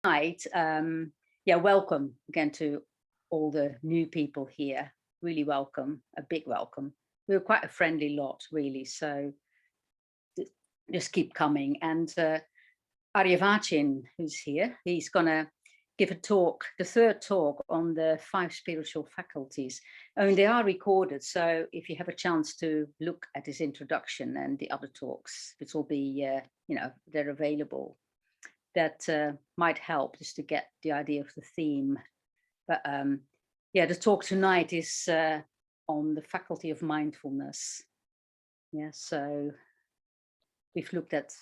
tonight, welcome again to all the new people here. Really welcome, a big welcome. We're quite a friendly lot, really, so just keep coming. And Aryavacin, who's here, he's going to give a talk, the third talk on the 5 spiritual faculties. I mean, they are recorded, so if you have a chance to look at his introduction and the other talks, it will be, they're available. That might help just to get the idea of the theme. But the talk tonight is on the faculty of mindfulness. Yeah, so we've looked at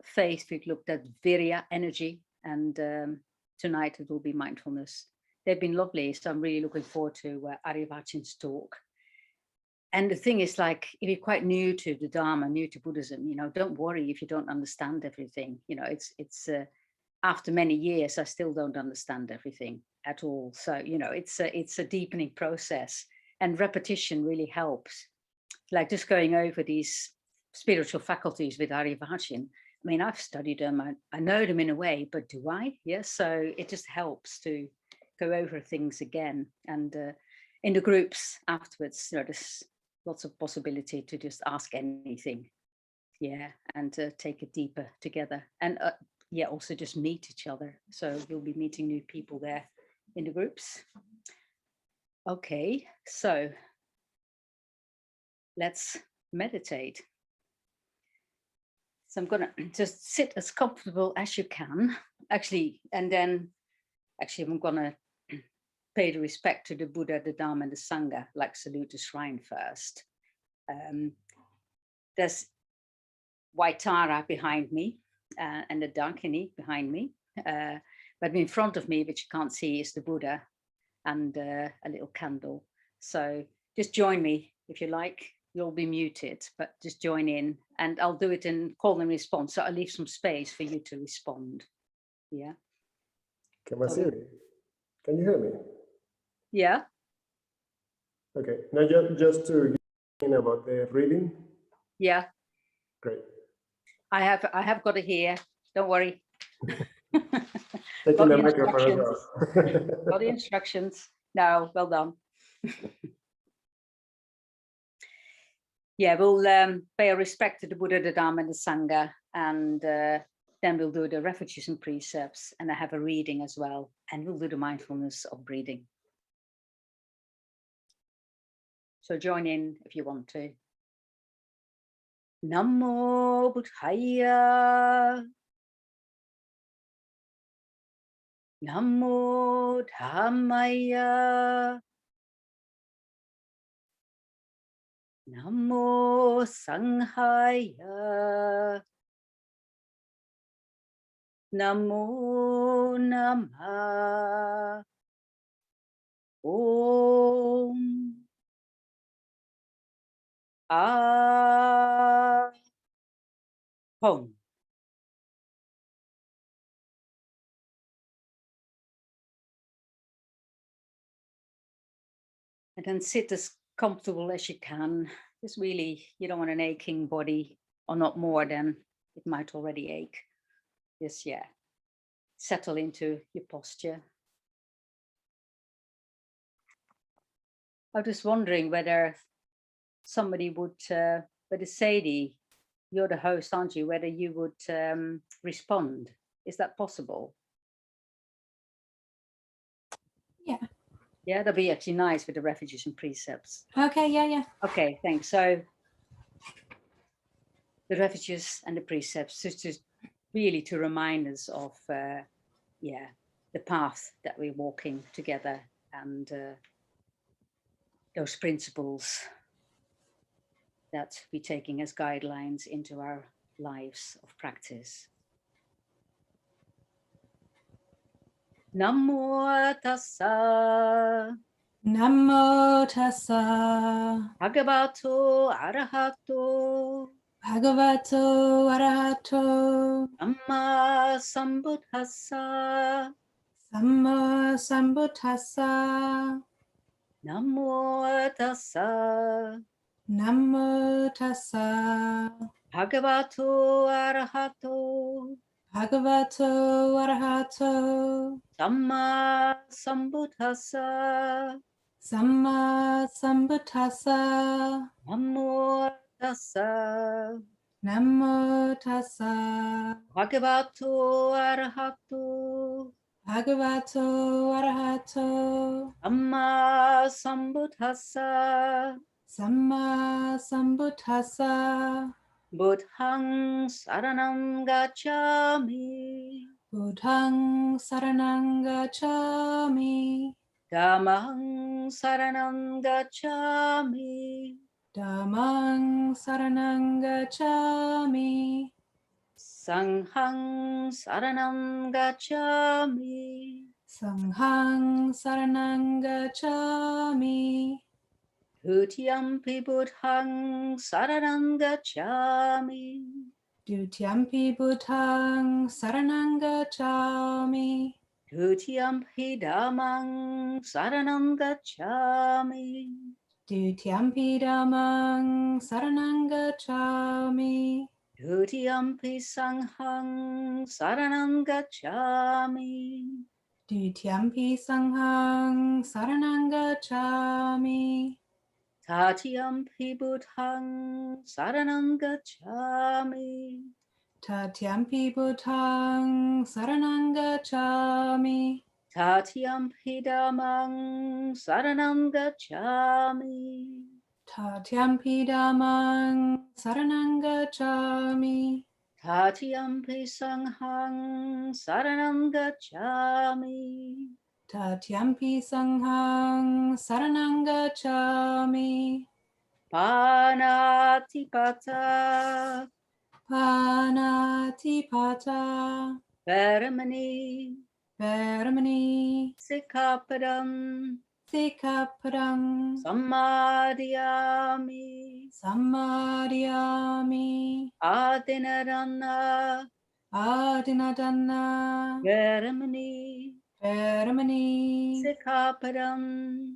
faith, we've looked at virya, energy, and tonight it will be mindfulness. They've been lovely, so I'm really looking forward to Aryavacin's talk. And the thing is, like, if you're quite new to the Dharma, new to Buddhism, don't worry if you don't understand everything. It's after many years, I still don't understand everything at all. So, it's a deepening process, and repetition really helps. Like just going over these spiritual faculties with Aryavacin. I mean, I've studied them, I know them in a way, but do I? Yes. So it just helps to go over things again. And in the groups afterwards, there's lots of possibility to just ask anything. Yeah. And take it deeper together. And also just meet each other. So you'll be meeting new people there in the groups. Okay, so let's meditate. So I'm going to just sit as comfortable as you can, actually, and then I'm going to pay the respect to the Buddha, the Dharma, and the Sangha, like salute the shrine first. There's Waitara behind me and the Dakini behind me, but in front of me, which you can't see, is the Buddha and a little candle. So just join me if you like. You'll be muted, but just join in, and I'll do it in call and response. So I'll leave some space for you to respond. Yeah. Can you hear me? Yeah. Okay. Now just to get about the reading. Yeah. Great. I have got it here. Don't worry. Taking the microphone as well. Got the instructions. No, well done. Yeah, we'll pay our respect to the Buddha, the Dharma, and the Sangha, and then we'll do the refuges and precepts, and I have a reading as well, and we'll do the mindfulness of breathing. So join in if you want to. Namo Buddhaya. Namo Dhammaya. Namo Sanghaya. Namo Namah. Om. Home. And then sit as comfortable as you can. Just really, you don't want an aching body, or not more than it might already ache. Just, settle into your posture. I was just wondering whether somebody would, whether Sadie, you're the host, aren't you? Whether you would respond. Is that possible? Yeah. Yeah, that'd be actually nice with the refuges and precepts. Okay, yeah. Okay, thanks. So the refuges and the precepts, just really to remind us of, the path that we're walking together, and those principles that we're taking as guidelines into our lives of practice. Namo tassa. Namo tassa. Bhagavato arahato. Bhagavato arahato. Samma sambuddhassa. Samma sambuddhassa. Namo tassa. Namo tassa. Bhagavato arahato. Bhagavato Arahato Samma Sambuddhassa. Samma Sambuddhassa. Namo Tassa. Namo Tassa. Bhagavato Arahato. Bhagavato Arahato Samma Sambuddhassa. Samma Sambuddhassa. Buddhang Saranam Gacchami. Buddhang Saranang Gacchami. Dhammang Saranam Gacchami. Dhammang Saranang Gacchami. Sanghang Saranam Gacchami. Sanghang Saranang Gacchami. Dutiyampi Buddhang Saranam Gacchami. Dutiyampi Buddhang Saranang Gacchami. Dutiyampi Dhammang Saranam Gacchami. Dutiyampi Dhammang Saranang Gacchami. Dutiyampi Sanghang Saranam Gacchami. Dutiyampi Sanghang Saranang Gacchami. Tatiyampi Buddhang Saranam Gacchami. Tatyampi Buddhang Saranang Gacchami. Tatiyampi Dhammang Saranam Gacchami. Tatyampi Dhammang Saranang Gacchami. Tatiyampi Sanghang Saranam Gacchami. Tatyampi Sanghang Saranang Gacchami. Panatipata. Panatipata. Veramani. Veramani. Sikkhapadam. Sikkhapadam. Samadhiyami. Samadhiyami. Adinadana. Adinadana. Veramani. Veramani. Sikkhapadam.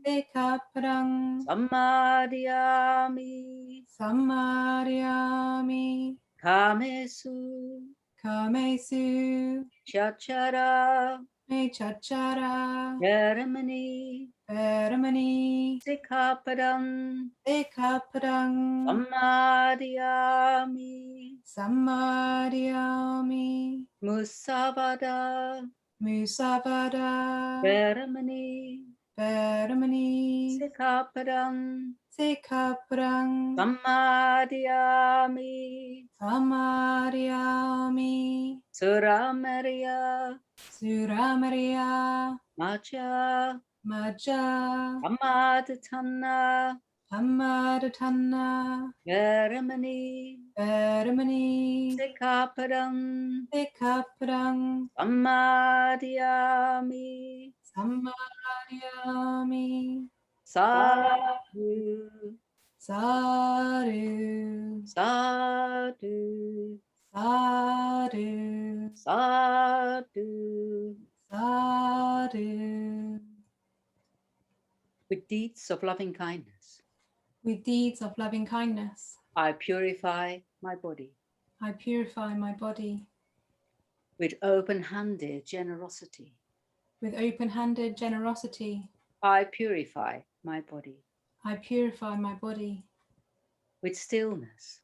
Sikkhapadam. Samadhiyami. Samadhiyami. Kamesu. Kamesu. Chachara. Mechachara. Veramani. Veramani. Sikkhapadam. Sikkhapadam. Samadhiyami. Samadhiyami. Musavada. Musavada. Veramani. Veramani. Sikkhapadam. Sikkhapadam. Samadhiyami. Samadhiyami. Suramariya. Suramariya. Macha. Majja. Amadhatana. Hammadatana. Veramani. Veramani. Sikkhapadam. Sikkhapadam. Samadhiyami. Samadhiyami. Sadhu. Sadhu. Sadhu. Sadhu. Sadhu. Sadhu. With deeds of loving kindness, With deeds of loving kindness, I purify my body. I purify my body. With open-handed generosity, With open-handed generosity, I purify my body. I purify my body. With stillness,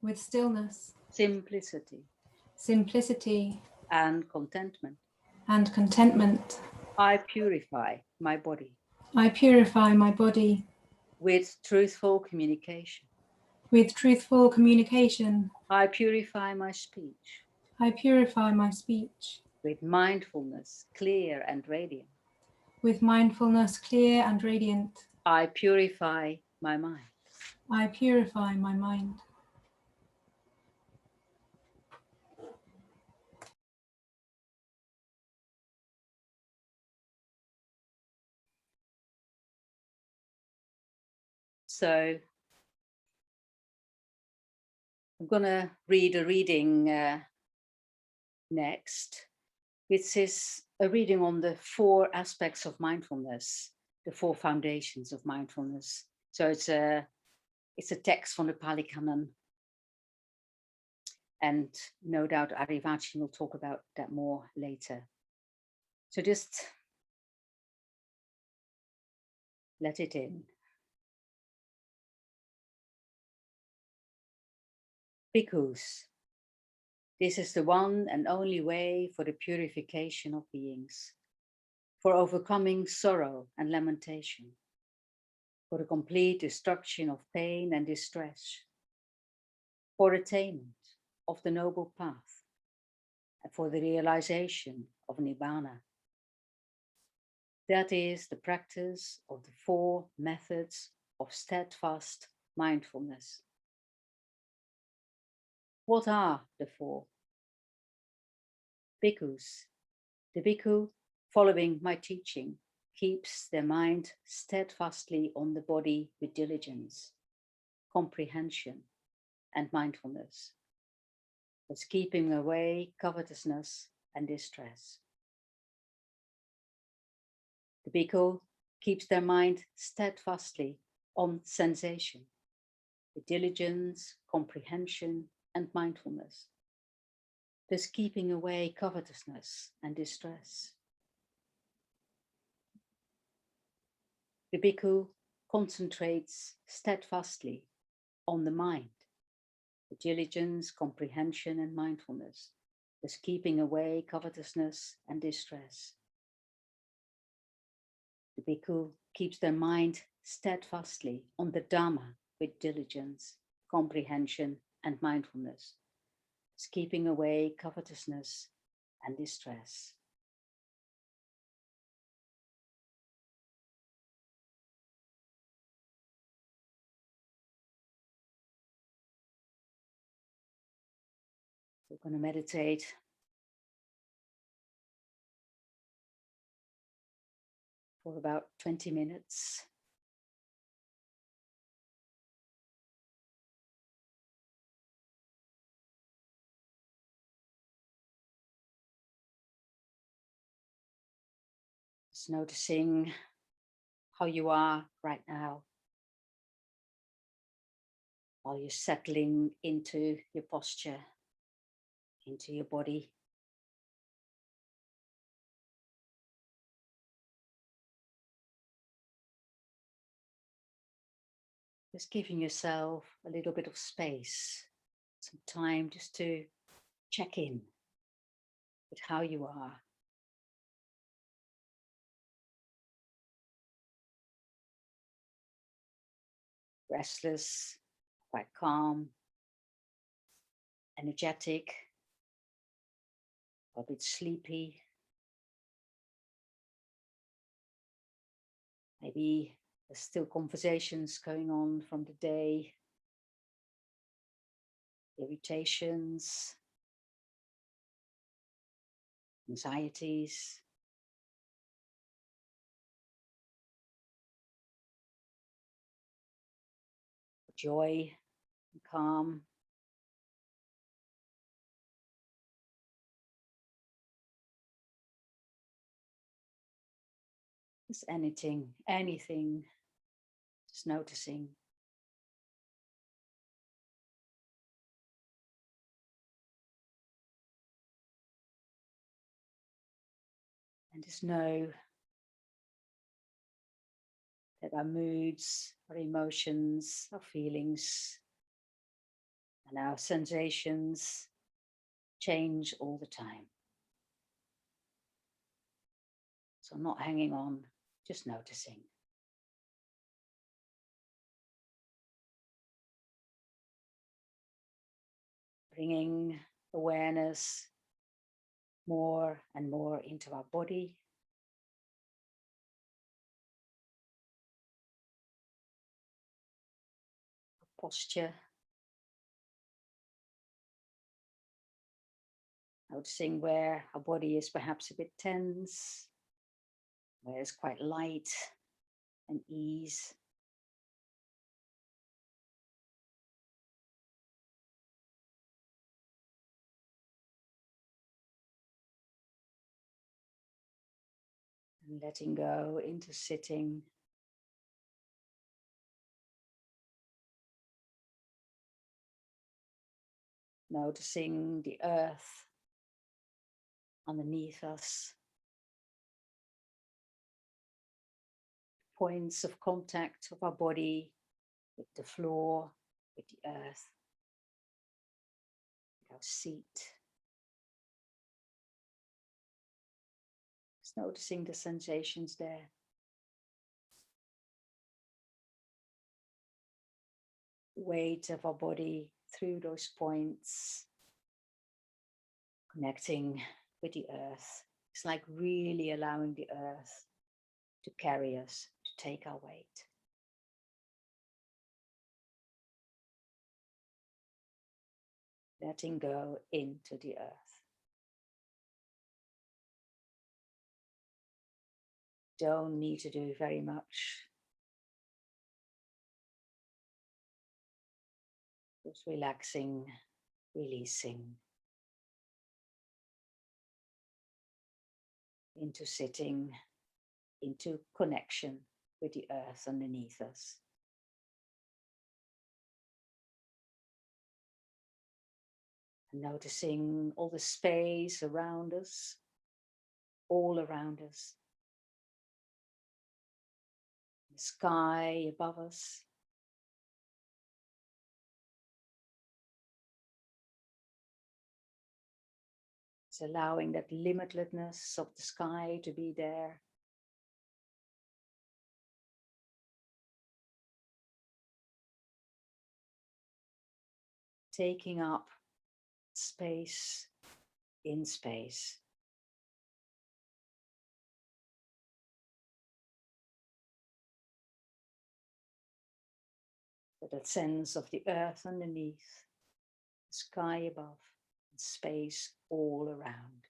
With stillness, simplicity, simplicity, and contentment, and contentment, I purify my body. I purify my body. With truthful communication, With truthful communication, I purify my speech. I purify my speech. With mindfulness, clear and radiant, With mindfulness clear and radiant, I purify my mind. I purify my mind. So I'm going to read a reading next, which is a reading on the 4 aspects of mindfulness, the 4 foundations of mindfulness. So it's a text from the Pali Canon. And no doubt Aryavacin will talk about that more later. So just let it in. Bhikkhus, this is the one and only way for the purification of beings, for overcoming sorrow and lamentation, for the complete destruction of pain and distress, for attainment of the noble path, and for the realization of Nibbana. That is the practice of the 4 methods of steadfast mindfulness. What are the 4? Bhikkhus, the bhikkhu following my teaching keeps their mind steadfastly on the body with diligence, comprehension, and mindfulness, thus keeping away covetousness and distress. The bhikkhu keeps their mind steadfastly on sensation, with diligence, comprehension, and mindfulness, thus keeping away covetousness and distress. The bhikkhu concentrates steadfastly on the mind, with diligence, comprehension, and mindfulness, thus keeping away covetousness and distress. The bhikkhu keeps their mind steadfastly on the Dhamma with diligence, comprehension, and mindfulness, thus keeping away covetousness and distress. We're going to meditate for about 20 minutes. Just noticing how you are right now, while you're settling into your posture, into your body. Just giving yourself a little bit of space, some time just to check in with how you are. Restless, quite calm, energetic, a bit sleepy. Maybe there's still conversations going on from the day, irritations, anxieties. Joy and calm. Just anything, just noticing. And just know that our moods, our emotions, our feelings, and our sensations change all the time. So not hanging on, just noticing. Bringing awareness more and more into our body. Posture. Noticing where our body is perhaps a bit tense, where it's quite light and ease. And letting go into sitting. Noticing the earth underneath us, points of contact of our body with the floor, with the earth, with our seat. Just noticing the sensations there. Weight of our body through those points, connecting with the earth. It's like really allowing the earth to carry us, to take our weight. Letting go into the earth. Don't need to do very much. Just relaxing, releasing into sitting, into connection with the earth underneath us. And noticing all the space around us, all around us. The sky above us. It's allowing that limitlessness of the sky to be there. Taking up space in space. So that sense of the earth underneath, the sky above, and space all around.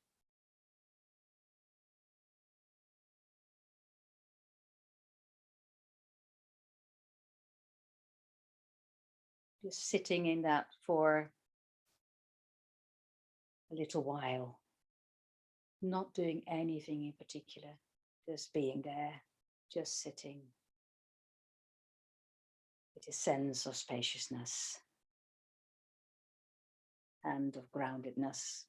Just sitting in that for a little while, not doing anything in particular, just being there, just sitting with a sense of spaciousness and of groundedness.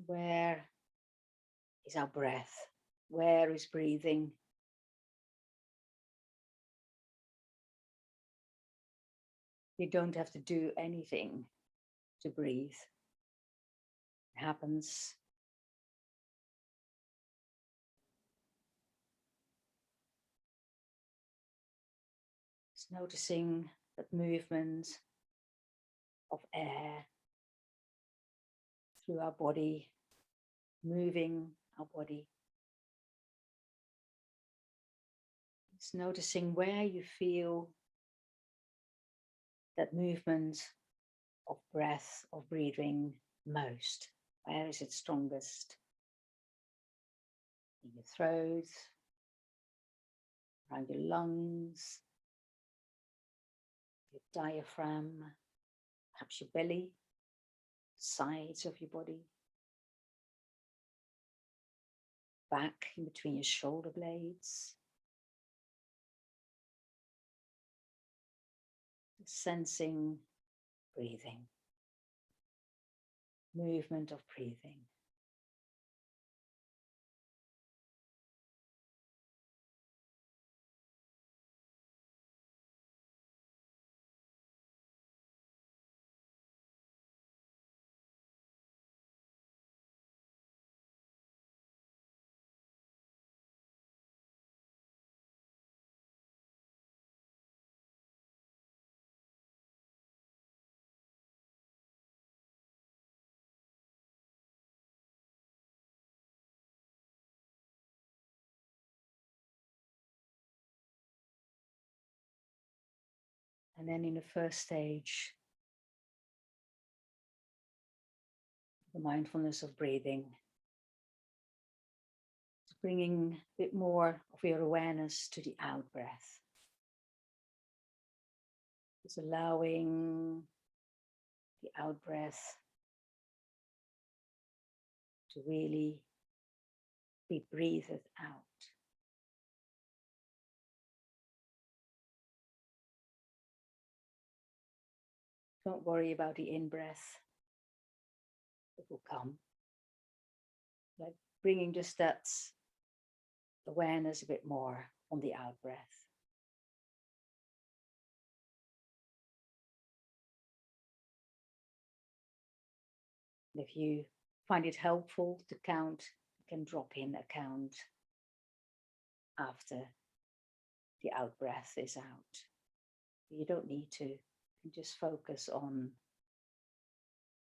Where is our breath? Where is breathing? You don't have to do anything to breathe. It happens. Just noticing that movement of air through our body, moving our body. Just noticing where you feel that movement of breath, of breathing most. Where is it strongest? In your throat, around your lungs, your diaphragm, perhaps your belly, sides of your body, back in between your shoulder blades. Sensing breathing, movement of breathing. And then in the first stage, the mindfulness of breathing, bringing a bit more of your awareness to the out breath. Just allowing the out breath to really be breathed out. Don't worry about the in-breath. It will come. Like bringing just that awareness a bit more on the out-breath. If you find it helpful to count, you can drop in a count after the out-breath is out. You don't need to. You can just focus on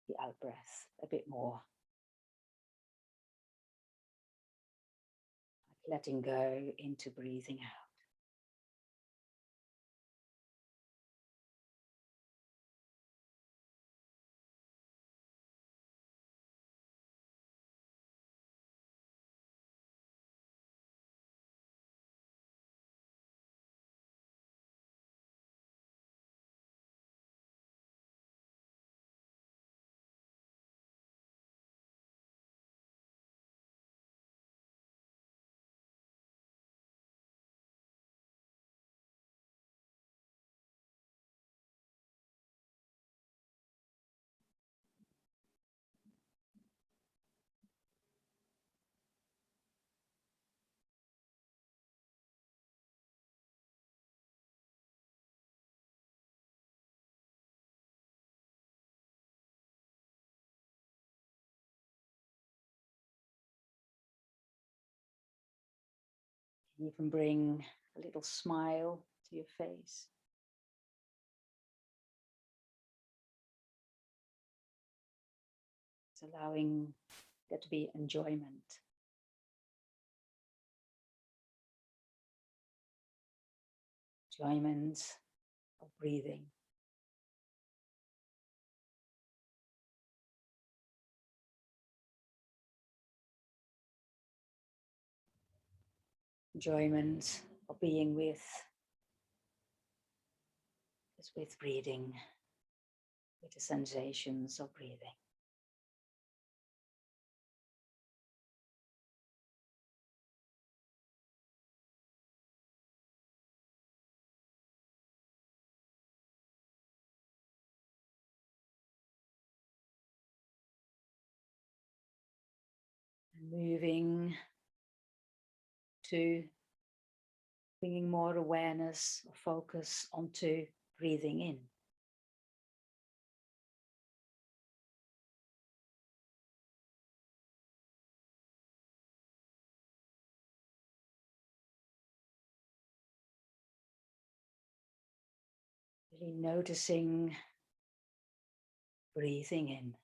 the out-breath a bit more. Like letting go into breathing out. You can bring a little smile to your face. It's allowing there to be enjoyment. Enjoyment of breathing. Enjoyment of being with breathing, with the sensations of breathing. And moving to bringing more awareness or focus onto breathing in. Really noticing breathing in.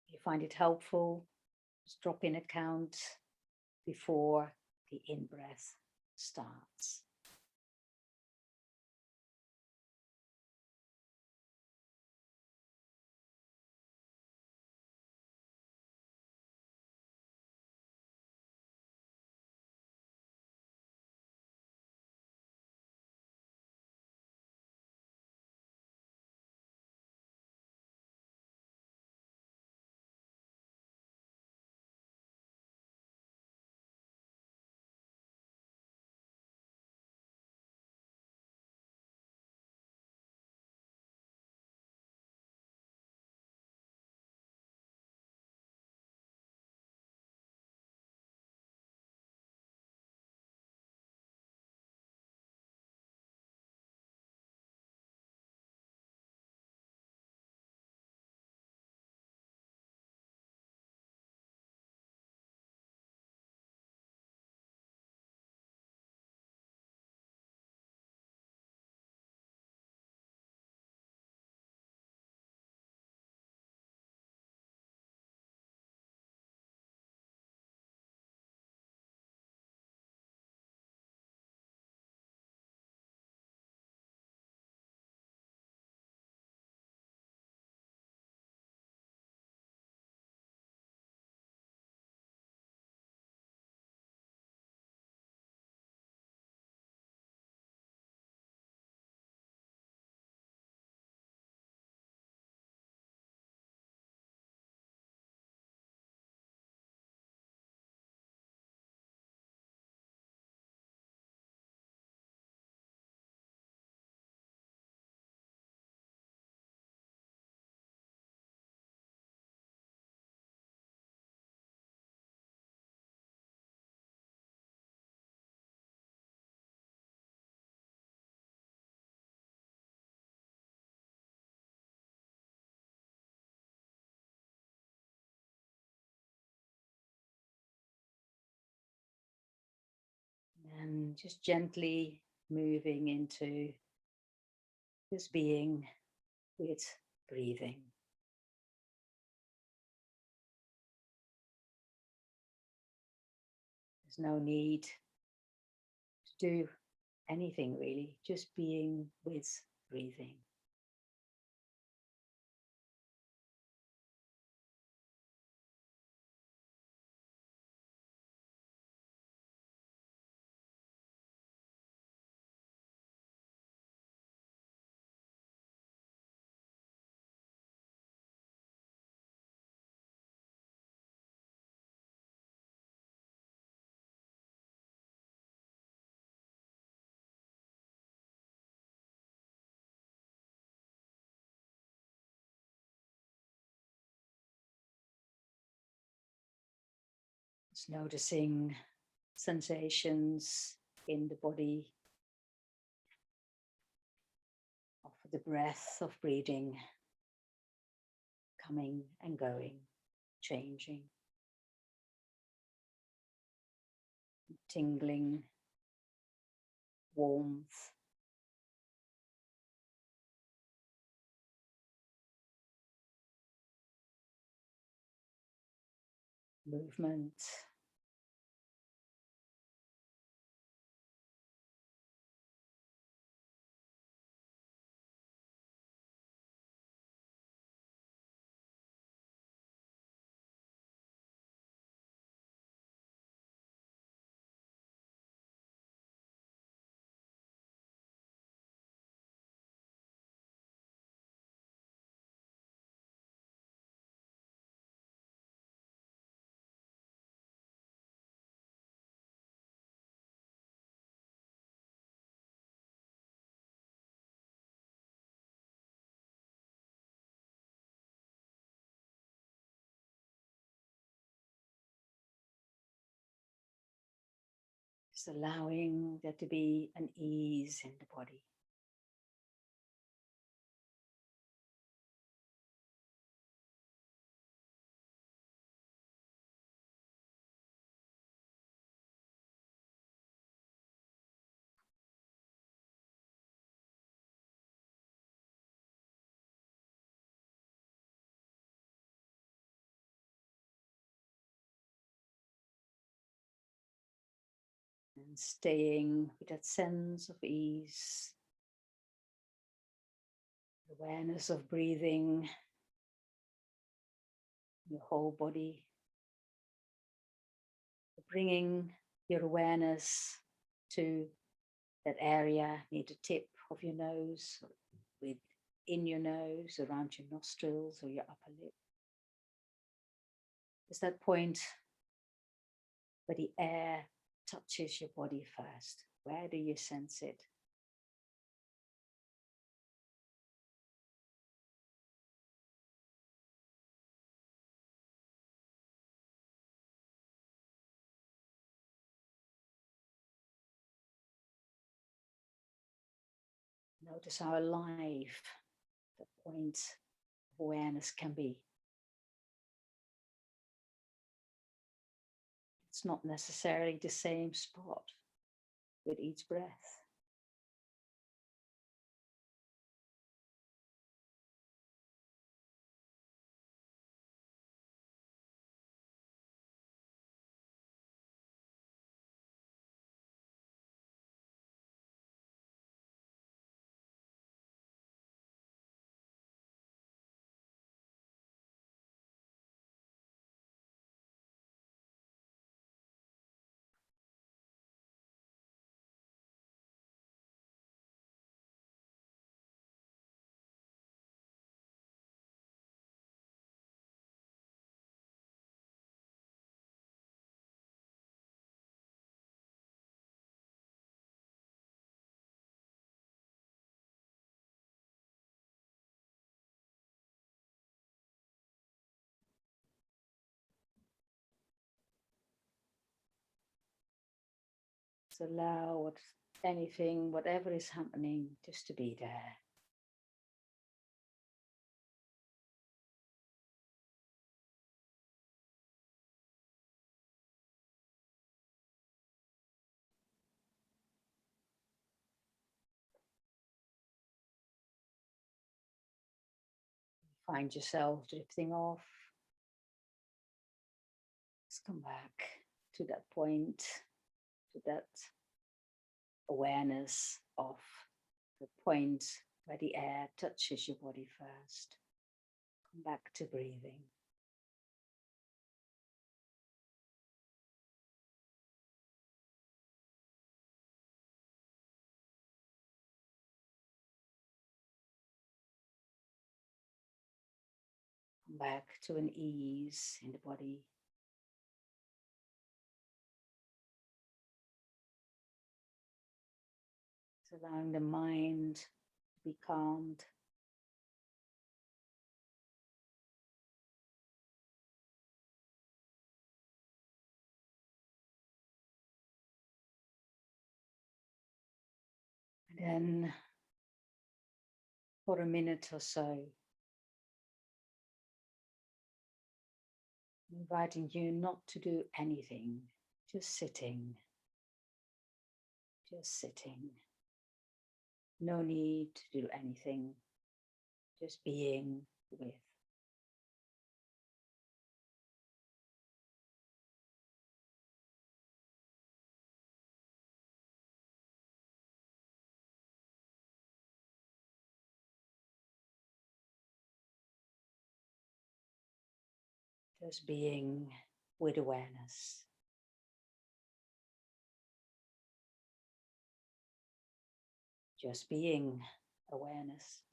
If you find it helpful, just drop in a count before the in-breath starts. And just gently moving into just being with breathing. There's no need to do anything really, just being with breathing. Just noticing sensations in the body of the breath of breathing, coming and going, changing, tingling, warmth, movement. Just allowing there to be an ease in the body. And staying with that sense of ease, awareness of breathing, your whole body, bringing your awareness to that area near the tip of your nose, within your nose, around your nostrils or your upper lip. It's that point where the air touches your body first. Where do you sense it? Notice how alive the point of awareness can be. It's not necessarily the same spot with each breath. Just allow anything, whatever is happening, just to be there. Find yourself drifting off. Let's come back to that point, to that awareness of the point where the air touches your body first. Come back to breathing. Come back to an ease in the body. It's allowing the mind to be calmed. And then for a minute or so, inviting you not to do anything, just sitting, just sitting. No need to do anything, just being with. Just being with awareness. Just being awareness.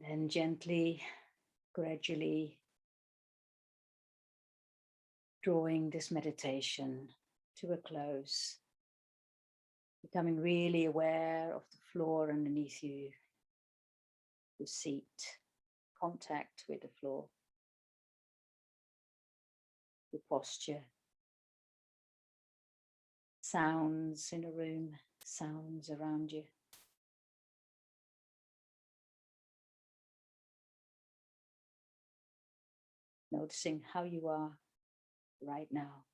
Then gently, gradually drawing this meditation to a close, becoming really aware of the floor underneath you, the seat, contact with the floor, the posture, sounds in a room, sounds around you. Noticing how you are right now.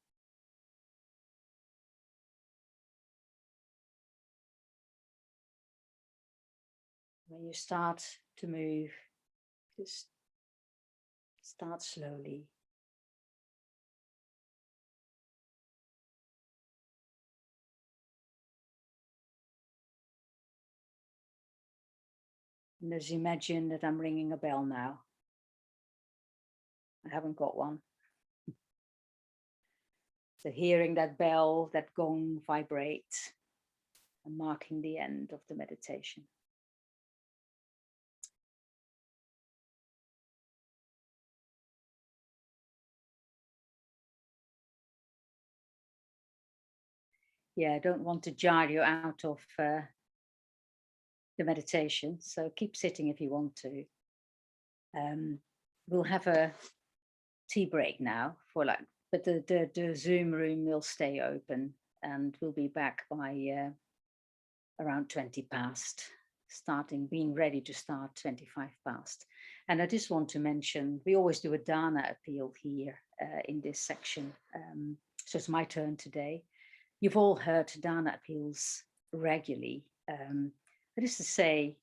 When you start to move, just start slowly. And as you imagine that I'm ringing a bell now. I haven't got one. So hearing that bell, that gong vibrate, and marking the end of the meditation. Yeah, I don't want to jar you out of the meditation, so keep sitting if you want to. We'll have a tea break now but the Zoom room will stay open, and we'll be back by around 20 past, being ready to start 25 past. And I just want to mention, we always do a dana appeal here in this section. So it's my turn today. You've all heard dana appeals regularly. But just to say,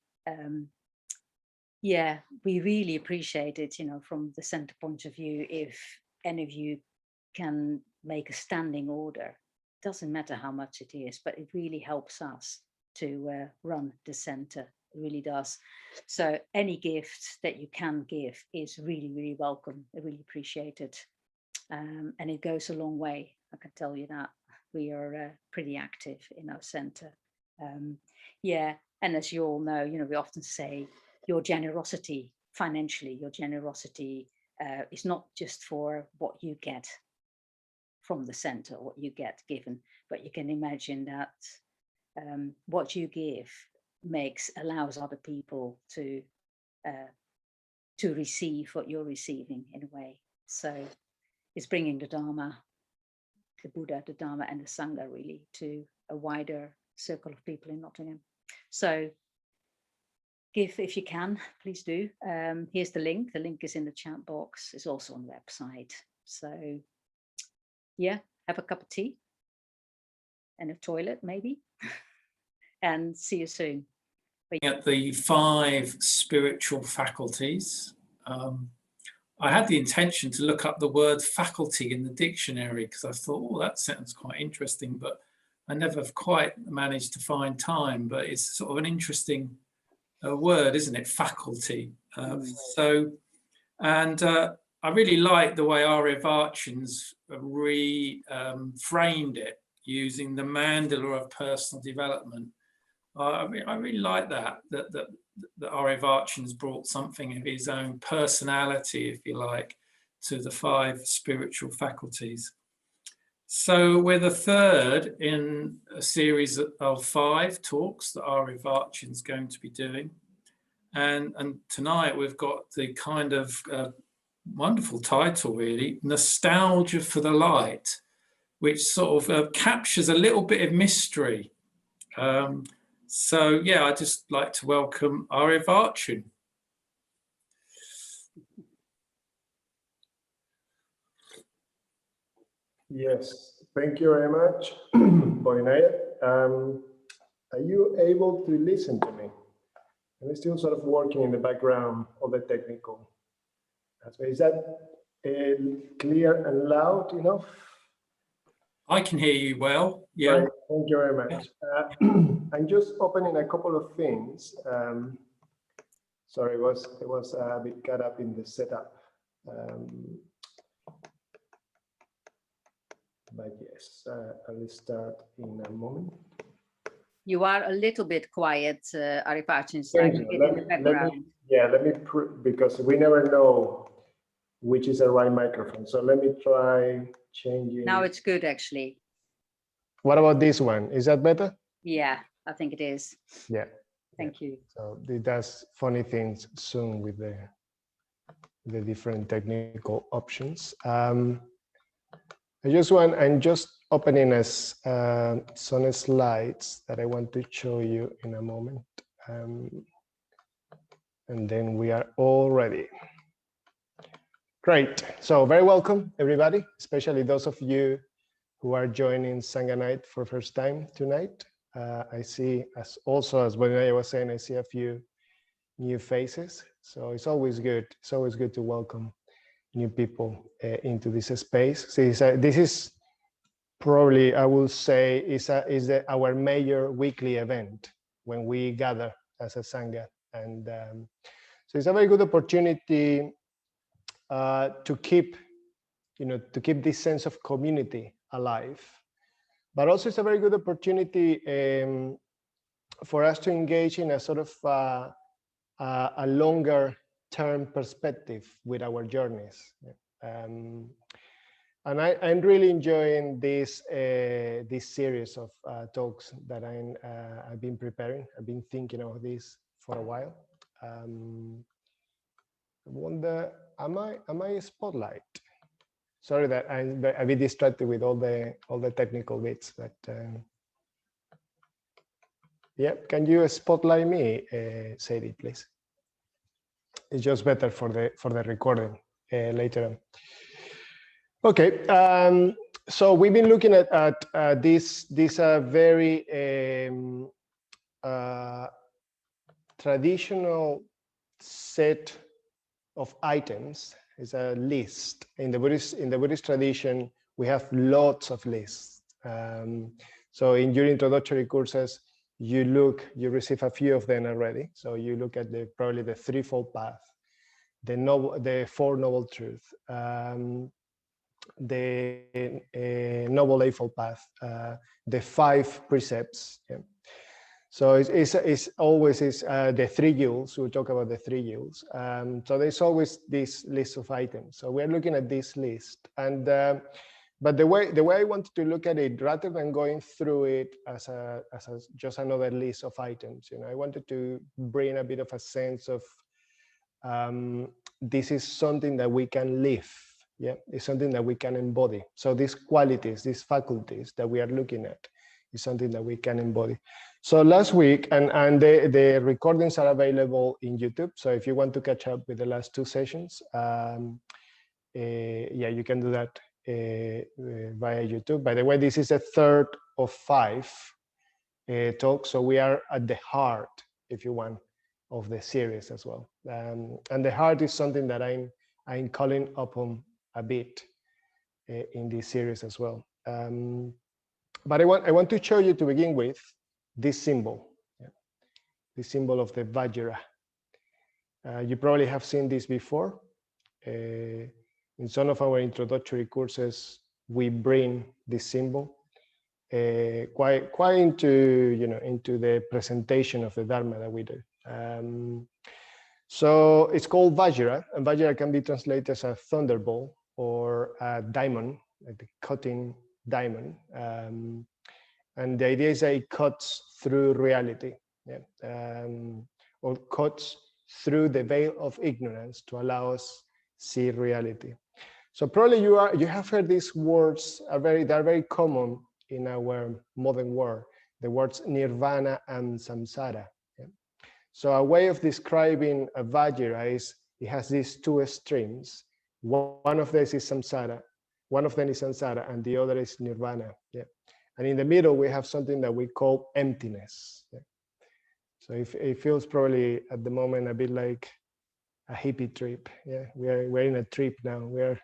yeah, we really appreciate it, from the center point of view, if any of you can make a standing order. Doesn't matter how much it is, but it really helps us to run the center. It really does. So any gift that you can give is really, really welcome. I really appreciate it. And it goes a long way, I can tell you that. We are pretty active in our center. Yeah, and as you all know, we often say your generosity financially, your generosity is not just for what you get from the center, what you get given, but you can imagine that what you give allows other people to receive what you're receiving in a way. So it's bringing the Dharma, the Buddha, the Dharma, and the Sangha really to a wider circle of people in Nottingham. So give if you can, please do. Here's the link. The link is in the chat box. It's also on the website. So yeah, have a cup of tea and a toilet maybe, and see you soon. At the 5 spiritual faculties, I had the intention to look up the word faculty in the dictionary because I thought, oh, that sounds quite interesting, but I never have quite managed to find time. But it's sort of an interesting word, isn't it? Faculty. I really like the way Aryavacin's framed it using the Mandala of Personal Development. I really like that Aryavacin's brought something of his own personality, if you like, to the 5 spiritual faculties. So we're the 3rd in a series of 5 talks that Aryavacin's going to be doing. And tonight we've got the kind of wonderful title, really, Nostalgia for the Light, which sort of captures a little bit of mystery. So yeah, I'd just like to welcome Aryavacin. Yes, thank you very much, Boinaya. Are you able to listen to me? I'm still sort of working in the background of the technical. Is that clear and loud enough? I can hear you well. Yeah. Right, thank you very much. I'm just opening a couple of things. Sorry, it was a bit caught up in the setup. But yes, I'll start in a moment. You are a little bit quiet, Aryavacin, like in the background. Let me because we never know which is the right microphone. So let me try changing. Now it's good, actually. What about this one? Is that better? Yeah, I think it is. Yeah. Thank you. So it does funny things soon with the different technical options. I'm just opening some slides that I want to show you in a moment. And then we are all ready. Great. So very welcome, everybody, especially those of you who are joining Sangha Night for the first time tonight. I see, as Boinaya was saying, I see a few new faces. So it's always good. It's always good to welcome new people into this space. So this is probably, I will say, is our major weekly event when we gather as a Sangha. And so it's a very good opportunity to keep this sense of community alive. But also it's a very good opportunity for us to engage in a sort of a longer term perspective with our journeys. And I'm really enjoying this series of talks that I've been preparing. I've been thinking of this for a while. I wonder, am I a spotlight? Sorry that I'm a bit distracted with all the technical bits, but yeah, can you spotlight me, Sadie, please? It's just better for the recording later on. Okay, so we've been looking at this very traditional set of items. Is a list. In the Buddhist tradition, we have lots of lists. So in your introductory courses, you receive a few of them already. So you look at probably the threefold path, the Four Noble Truths, the Noble Eightfold Path, the 5 precepts. Yeah. So it's always the 3 jewels. We'll talk about the 3 jewels. So there's always this list of items. So we're looking at this list, and but the way I wanted to look at it, rather than going through it as just another list of items, I wanted to bring a bit of a sense of this is something that we can live. Yeah, it's something that we can embody. So these qualities, these faculties that we are looking at, is something that we can embody. So last week, and the recordings are available in YouTube. So if you want to catch up with the last 2 sessions, yeah, you can do that via YouTube. By the way, this is the 3rd of 5 talks. So we are at the heart, if you want, of the series as well. And the heart is something that I'm calling upon a bit in this series as well. But I want to show you, to begin with, this symbol, the symbol of the Vajra. You probably have seen this before. In some of our introductory courses, we bring this symbol quite into the presentation of the Dharma that we do. So it's called Vajra, and Vajra can be translated as a thunderbolt or a diamond, like the cutting diamond. And the idea is that it cuts through reality, or cuts through the veil of ignorance to allow us see reality. So probably you have heard these words they're very common in our modern world. The words nirvana and samsara. So a way of describing a Vajra is it has these 2 extremes. One of them is samsara, and the other is nirvana. And in the middle, we have something that we call emptiness. So it feels probably at the moment a bit like a hippie trip. We're in a trip now. We're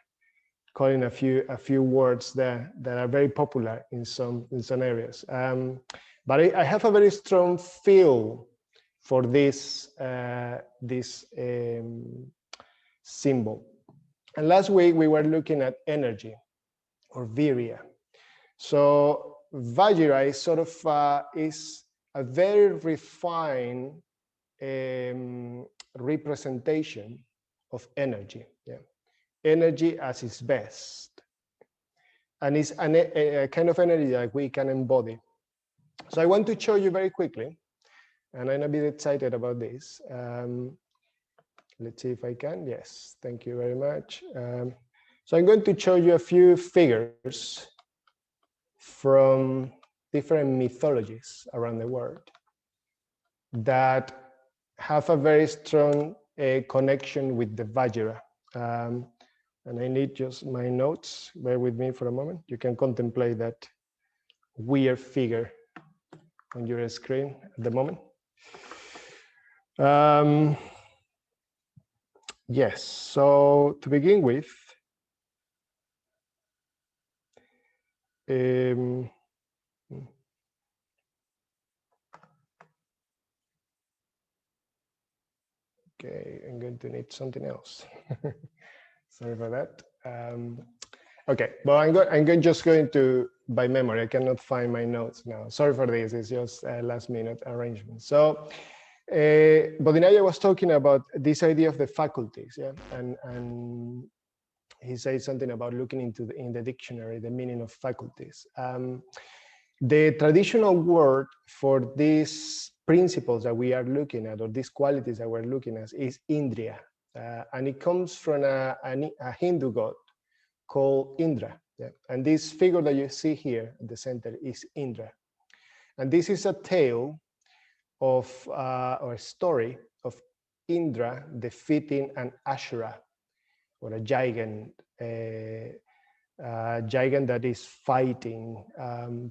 calling a few words that are very popular in some areas. But I have a very strong feel for this symbol. And last week we were looking at energy, or virya. So Vajra is sort of is a very refined representation of energy. Energy as its best, and it's a kind of energy that we can embody. So I want to show you very quickly, and I'm a bit excited about this. Let's see if I can. Yes, thank you very much. So I'm going to show you a few figures from different mythologies around the world that have a very strong connection with the Vajra. And I need just my notes. Bear with me for a moment. You can contemplate that weird figure on your screen at the moment. Yes, so to begin with, okay, I'm going to need something else. Sorry for that. Okay, well, I'm just going to, by memory, I cannot find my notes now. Sorry for this, it's just a last minute arrangement. So, Bodhinaya was talking about this idea of the faculties, and he said something about looking in the dictionary, the meaning of faculties. The traditional word for these principles that we are looking at, or these qualities that we're looking at, is Indriya. And it comes from a Hindu god called Indra. And this figure that you see here at the center is Indra. And this is a tale of, or a story of Indra defeating an Ashura, or a giant that is fighting.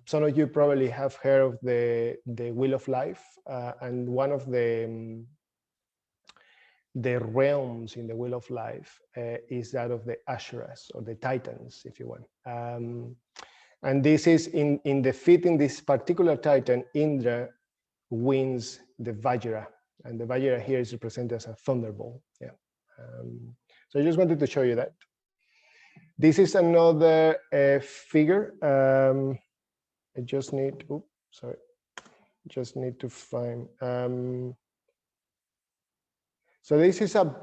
Some of you probably have heard of the Wheel of Life, and one of the realms in the Wheel of Life is that of the Ashuras, or the Titans, if you want. And this is in defeating this particular Titan, Indra wins the Vajra, and the Vajra here is represented as a thunderbolt. So I just wanted to show you that. This is another figure. I just need, oops, sorry. Just need to find. So this is a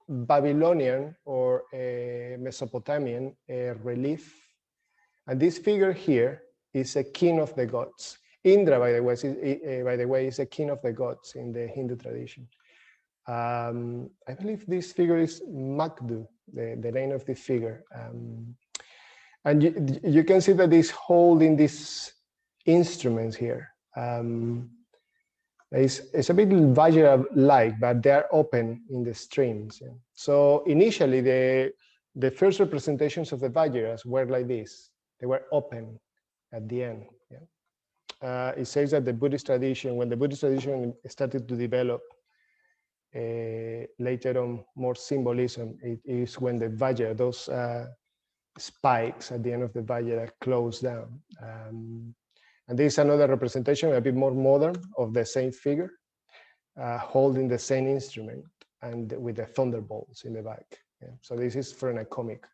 Babylonian or a Mesopotamian relief. And this figure here is a king of the gods. Indra, by the way, is a king of the gods in the Hindu tradition. I believe this figure is Magdu, the name of this figure. And you can see that he's holding these instruments here. It's a bit Vajra-like, but they are open in the streams. Yeah. So initially, the first representations of the Vajras were like this. They were open at the end. Yeah. It says that the Buddhist tradition, when the Buddhist tradition started to develop later on more symbolism, it is when the Vajra, those spikes at the end of the Vajra close down. And this is another representation, a bit more modern, of the same figure, holding the same instrument and with the thunderbolts in the back. Yeah. So this is from a comic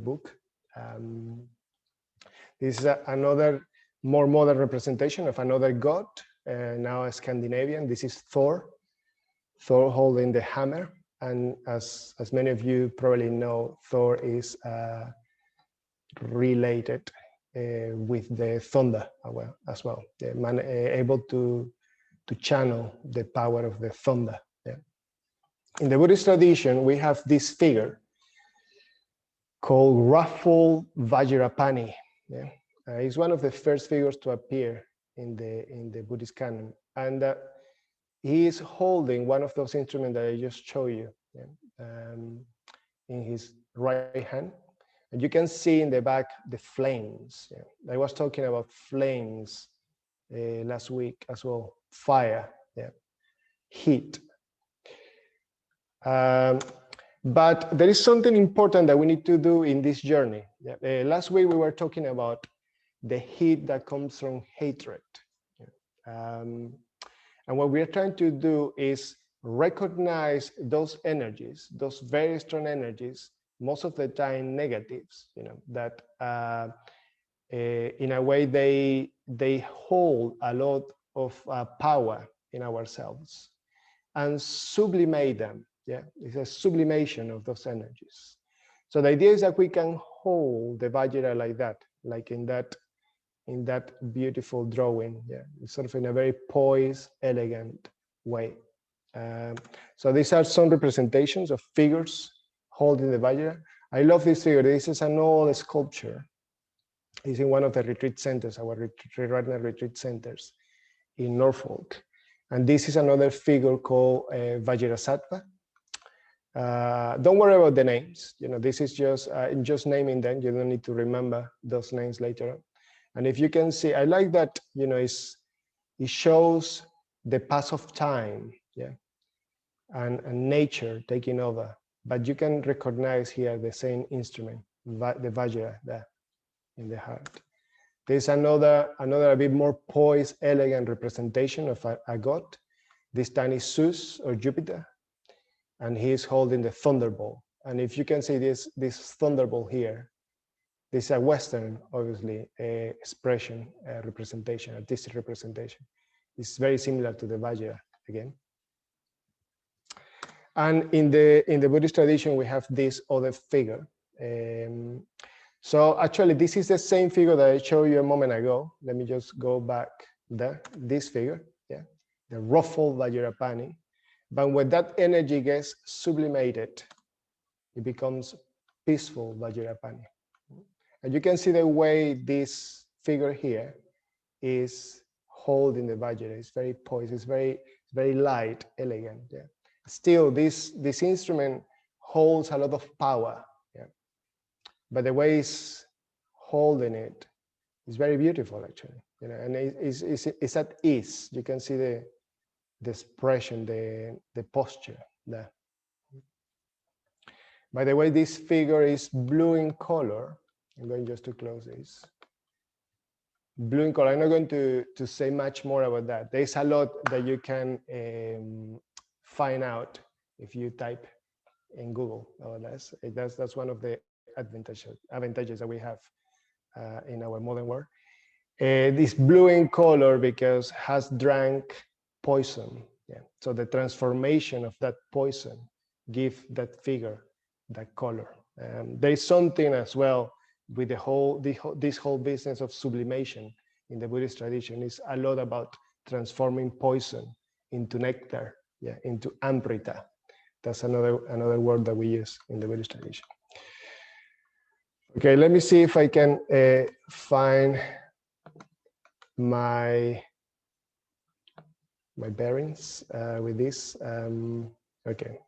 book. This is another more modern representation of another god, now a Scandinavian. This is Thor holding the hammer. And as many of you probably know, Thor is related with the thunder as well. The man able to channel the power of the thunder. Yeah. In the Buddhist tradition, we have this figure called Ruffled Vajrapani. Yeah. It's one of the first figures to appear in the Buddhist canon, and he is holding one of those instruments that I just showed you, yeah, in his right hand. And you can see in the back the flames. Yeah. I was talking about flames last week as well. Fire, yeah, heat. But there is something important that we need to do in this journey. Yeah. Last week we were talking about the heat that comes from hatred. Yeah. And what we're trying to do is recognize those energies, those very strong energies, most of the time negatives, that in a way they hold a lot of power in ourselves, and sublimate them. Yeah, it's a sublimation of those energies. So the idea is that we can hold the Vajra like that, like in that beautiful drawing. Yeah, it's sort of in a very poised, elegant way. So these are some representations of figures holding the Vajra. I love this figure. This is an old sculpture. It's in one of the retreat centers, our retreat centers in Norfolk. And this is another figure called Vajrasattva. Don't worry about the names. This is just naming them. You don't need to remember those names later on. And if you can see, I like that, it shows the pass of time, yeah, and nature taking over. But you can recognize here the same instrument, the Vajra there in the heart. There's another a bit more poised, elegant representation of a god. This time is Zeus or Jupiter, and he is holding the thunderbolt. And if you can see this thunderbolt here, this is a Western, obviously, expression, representation, artistic representation. It's very similar to the Vajra again. And in the Buddhist tradition, we have this other figure. So actually, this is the same figure that I showed you a moment ago. Let me just go back there. This figure, yeah, the ruffled Vajrapani. But when that energy gets sublimated, it becomes peaceful Vajrapani. And you can see the way this figure here is holding the Vajra. It's very poised. It's very light, elegant. Yeah. Still, this instrument holds a lot of power. Yeah. But the way it's holding it is very beautiful, actually. And it's at ease. You can see the expression, the posture there. By the way, this figure is blue in color. I'm going just to close this. Blue in color. I'm not going to say much more about that. There's a lot that you can find out if you type in Google about this. That's one of the advantages that we have in our modern world. This blue in color because has drank poison. Yeah. So the transformation of that poison give that figure that color. There is something as well with this whole business of sublimation in the Buddhist tradition. Is a lot about transforming poison into nectar, yeah, into amrita. That's another word that we use in the Buddhist tradition. Okay, let me see if I can find my my bearings with this. Okay,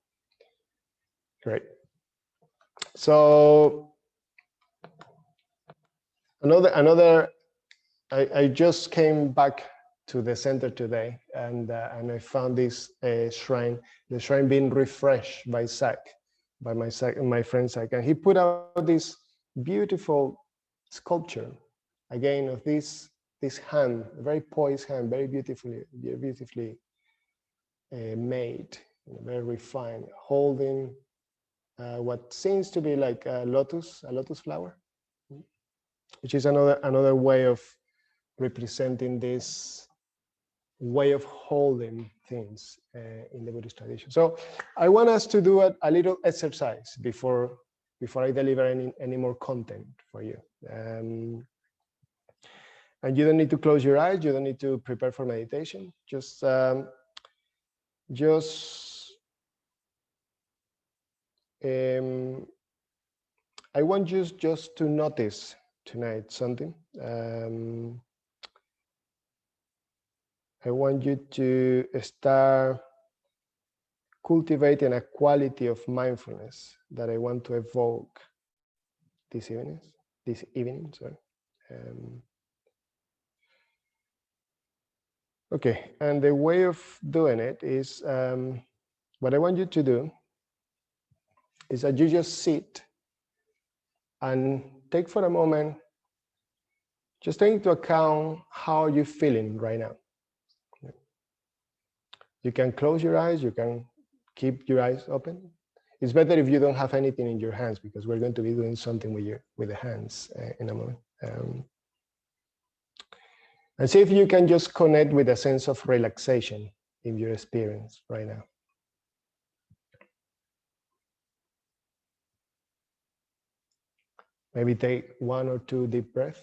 great. So I just came back to the center today, and I found this shrine, the shrine being refreshed by Zach, by my friend Zach, and he put out this beautiful sculpture, again of this hand, a very poised hand, very beautifully made, very refined, holding what seems to be like a lotus flower, which is another way of representing this way of holding things in the Buddhist tradition. So I want us to do a little exercise before I deliver any more content for you. And you don't need to close your eyes. You don't need to prepare for meditation. Just I want you just to notice tonight something. I want you to start cultivating a quality of mindfulness that I want to evoke this evening. Sorry. Okay, and the way of doing it is, what I want you to do is that you just sit and take for a moment, just take into account how you're feeling right now. You can close your eyes, you can keep your eyes open. It's better if you don't have anything in your hands, because we're going to be doing something with the hands in a moment. And see if you can just connect with a sense of relaxation in your experience right now. Maybe take 1 or 2 deep breaths.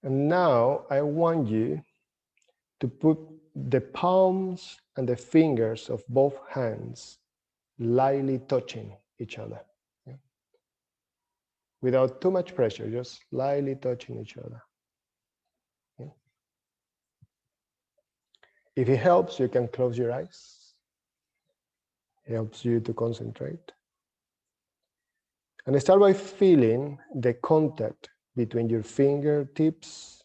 And now I want you to put the palms and the fingers of both hands lightly touching each other. Yeah? Without too much pressure, just lightly touching each other. Yeah? If it helps, you can close your eyes. It helps you to concentrate. And start by feeling the contact between your fingertips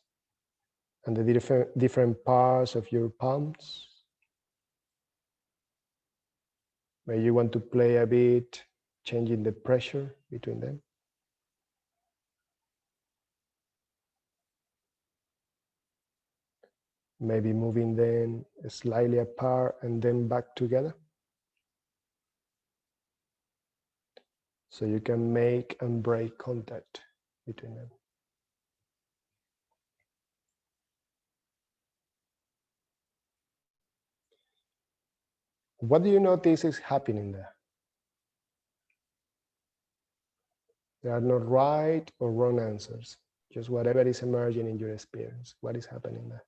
and the different parts of your palms. Maybe you want to play a bit, changing the pressure between them. Maybe moving them slightly apart and then back together. So you can make and break contact between them. What do you notice is happening there? There are no right or wrong answers, just whatever is emerging in your experience. What is happening there?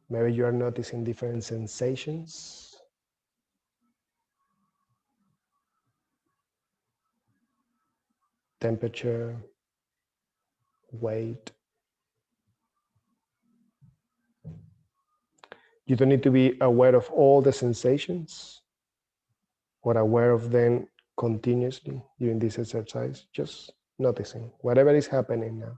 Maybe you are noticing different sensations. Temperature, weight. You don't need to be aware of all the sensations or aware of them continuously during this exercise, just noticing whatever is happening now.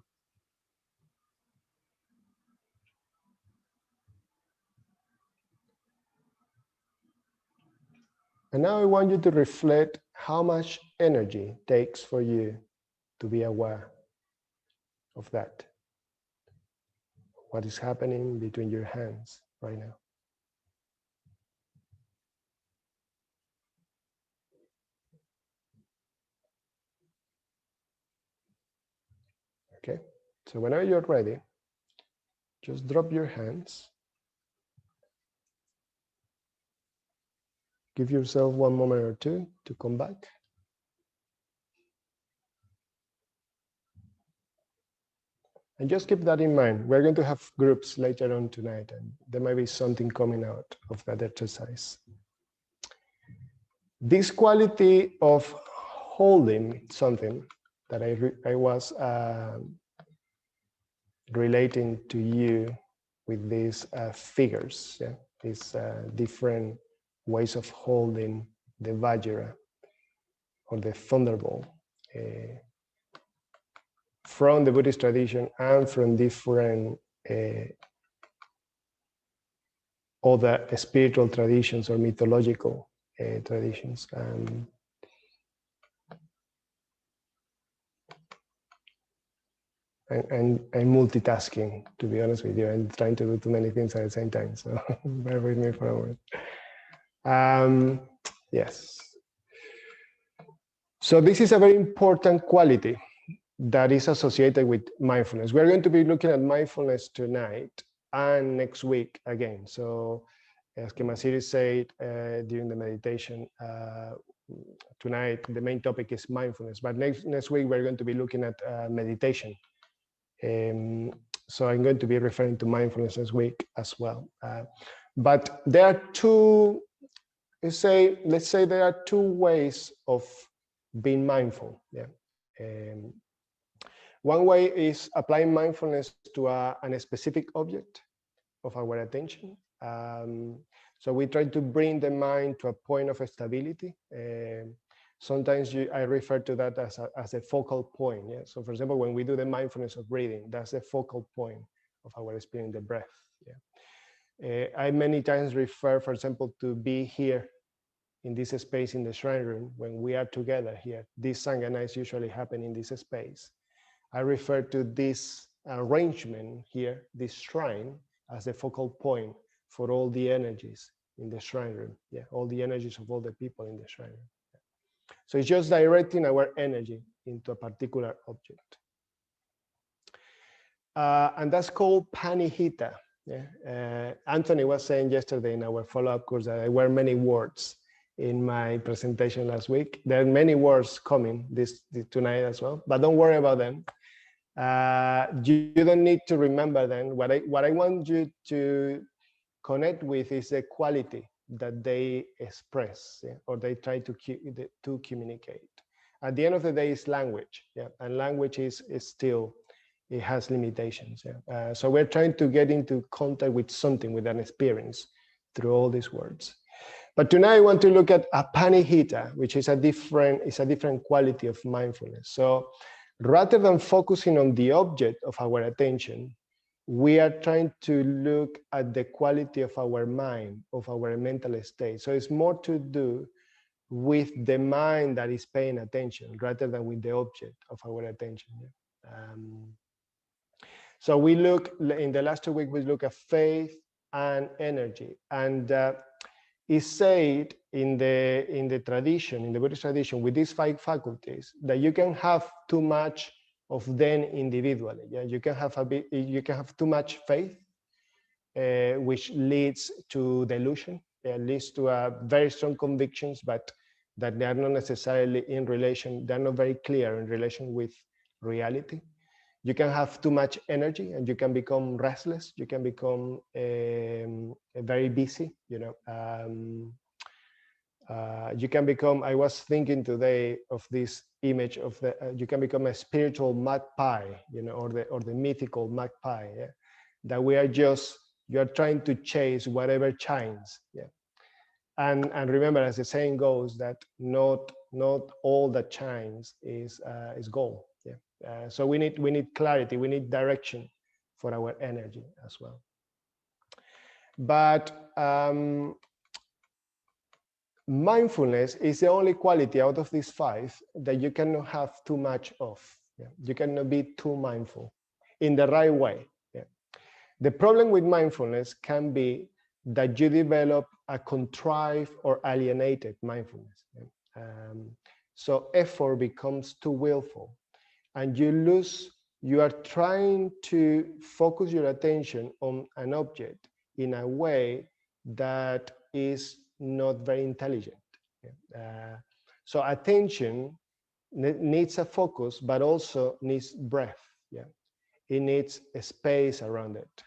And now I want you to reflect how much energy it takes for you to be aware of that. What is happening between your hands right now? Okay, so whenever you're ready, just drop your hands. Give yourself 1 moment or 2 to come back. And just keep that in mind. We're going to have groups later on tonight, and there might be something coming out of that exercise. This quality of holding something that I was relating to you with these figures, yeah? These different ways of holding the Vajra or the thunderbolt from the Buddhist tradition and from different other spiritual traditions or mythological traditions. I'm multitasking, to be honest with you. I'm trying to do too many things at the same time, so bear with me for a moment. Yes. So this is a very important quality that is associated with mindfulness. We're going to be looking at mindfulness tonight and next week again. So as Kemasiri said during the meditation, tonight the main topic is mindfulness, but next week we're going to be looking at meditation. So I'm going to be referring to mindfulness this week as well. But there are two, let's say there are two ways of being mindful. Yeah. One way is applying mindfulness to a specific object of our attention. So we try to bring the mind to a point of stability. Sometimes I refer to that as a focal point. Yeah? So for example, when we do the mindfulness of breathing, that's the focal point of our experience, the breath. Yeah? I many times refer, for example, to be here in this space in the shrine room when we are together here. These Sangha nights usually happen in this space. I refer to this arrangement here, this shrine, as the focal point for all the energies in the shrine room. Yeah, all the energies of all the people in the shrine room. Yeah. So it's just directing our energy into a particular object. And that's called panihita. Yeah? Anthony was saying yesterday in our follow-up course that there were many words in my presentation last week. There are many words coming tonight as well, but don't worry about them. You don't need to remember them. What I want you to connect with is the quality that they express, yeah, or they try to communicate. At the end of the day, it's language, yeah, and language is still, it has limitations. Yeah? So we're trying to get into contact with something, with an experience through all these words. But tonight I want to look at a panihita, which is a different quality of mindfulness. So rather than focusing on the object of our attention, we are trying to look at the quality of our mind, of our mental state. So it's more to do with the mind that is paying attention rather than with the object of our attention. So we look, in the last 2 weeks, we look at faith and energy. And it's said in the tradition, in the Buddhist tradition, with these 5 faculties, that you can have too much of them individually. Yeah, you can have too much faith, which leads to delusion. It leads to very strong convictions, but that they are not necessarily in relation. They're not very clear in relation with reality. You can have too much energy, and you can become restless. You can become very busy. You know. You can become, I was thinking today of this image of you can become a spiritual magpie, you know, or the mythical magpie, yeah? That we are just, you're trying to chase whatever shines, yeah. And remember, as the saying goes, that not all that shines is gold, yeah. So we need clarity, we need direction for our energy as well. But mindfulness is the only quality out of these 5 that you cannot have too much of. Yeah? You cannot be too mindful in the right way. Yeah? The problem with mindfulness can be that you develop a contrived or alienated mindfulness. Yeah? So effort becomes too willful, and you are trying to focus your attention on an object in a way that is not very intelligent. So attention needs a focus, but also needs breath. Yeah, it needs a space around it.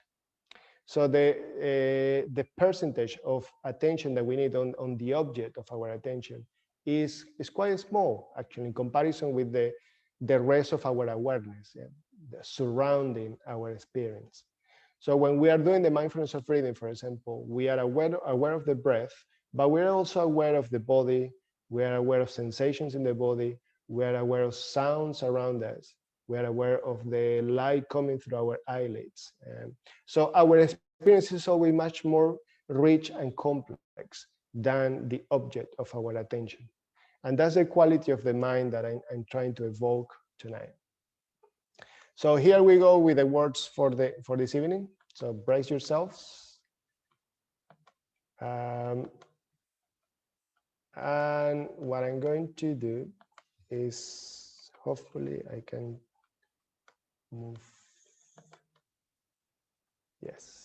So the percentage of attention that we need on the object of our attention is quite small, actually, in comparison with the rest of our awareness, yeah, surrounding our experience. So when we are doing the mindfulness of breathing, for example, we are aware of the breath, but we're also aware of the body. We are aware of sensations in the body. We are aware of sounds around us. We are aware of the light coming through our eyelids. So our experience is always much more rich and complex than the object of our attention. And that's the quality of the mind that I'm trying to evoke tonight. So here we go with the words for this evening. So brace yourselves. And what I'm going to do is, hopefully I can move. Yes.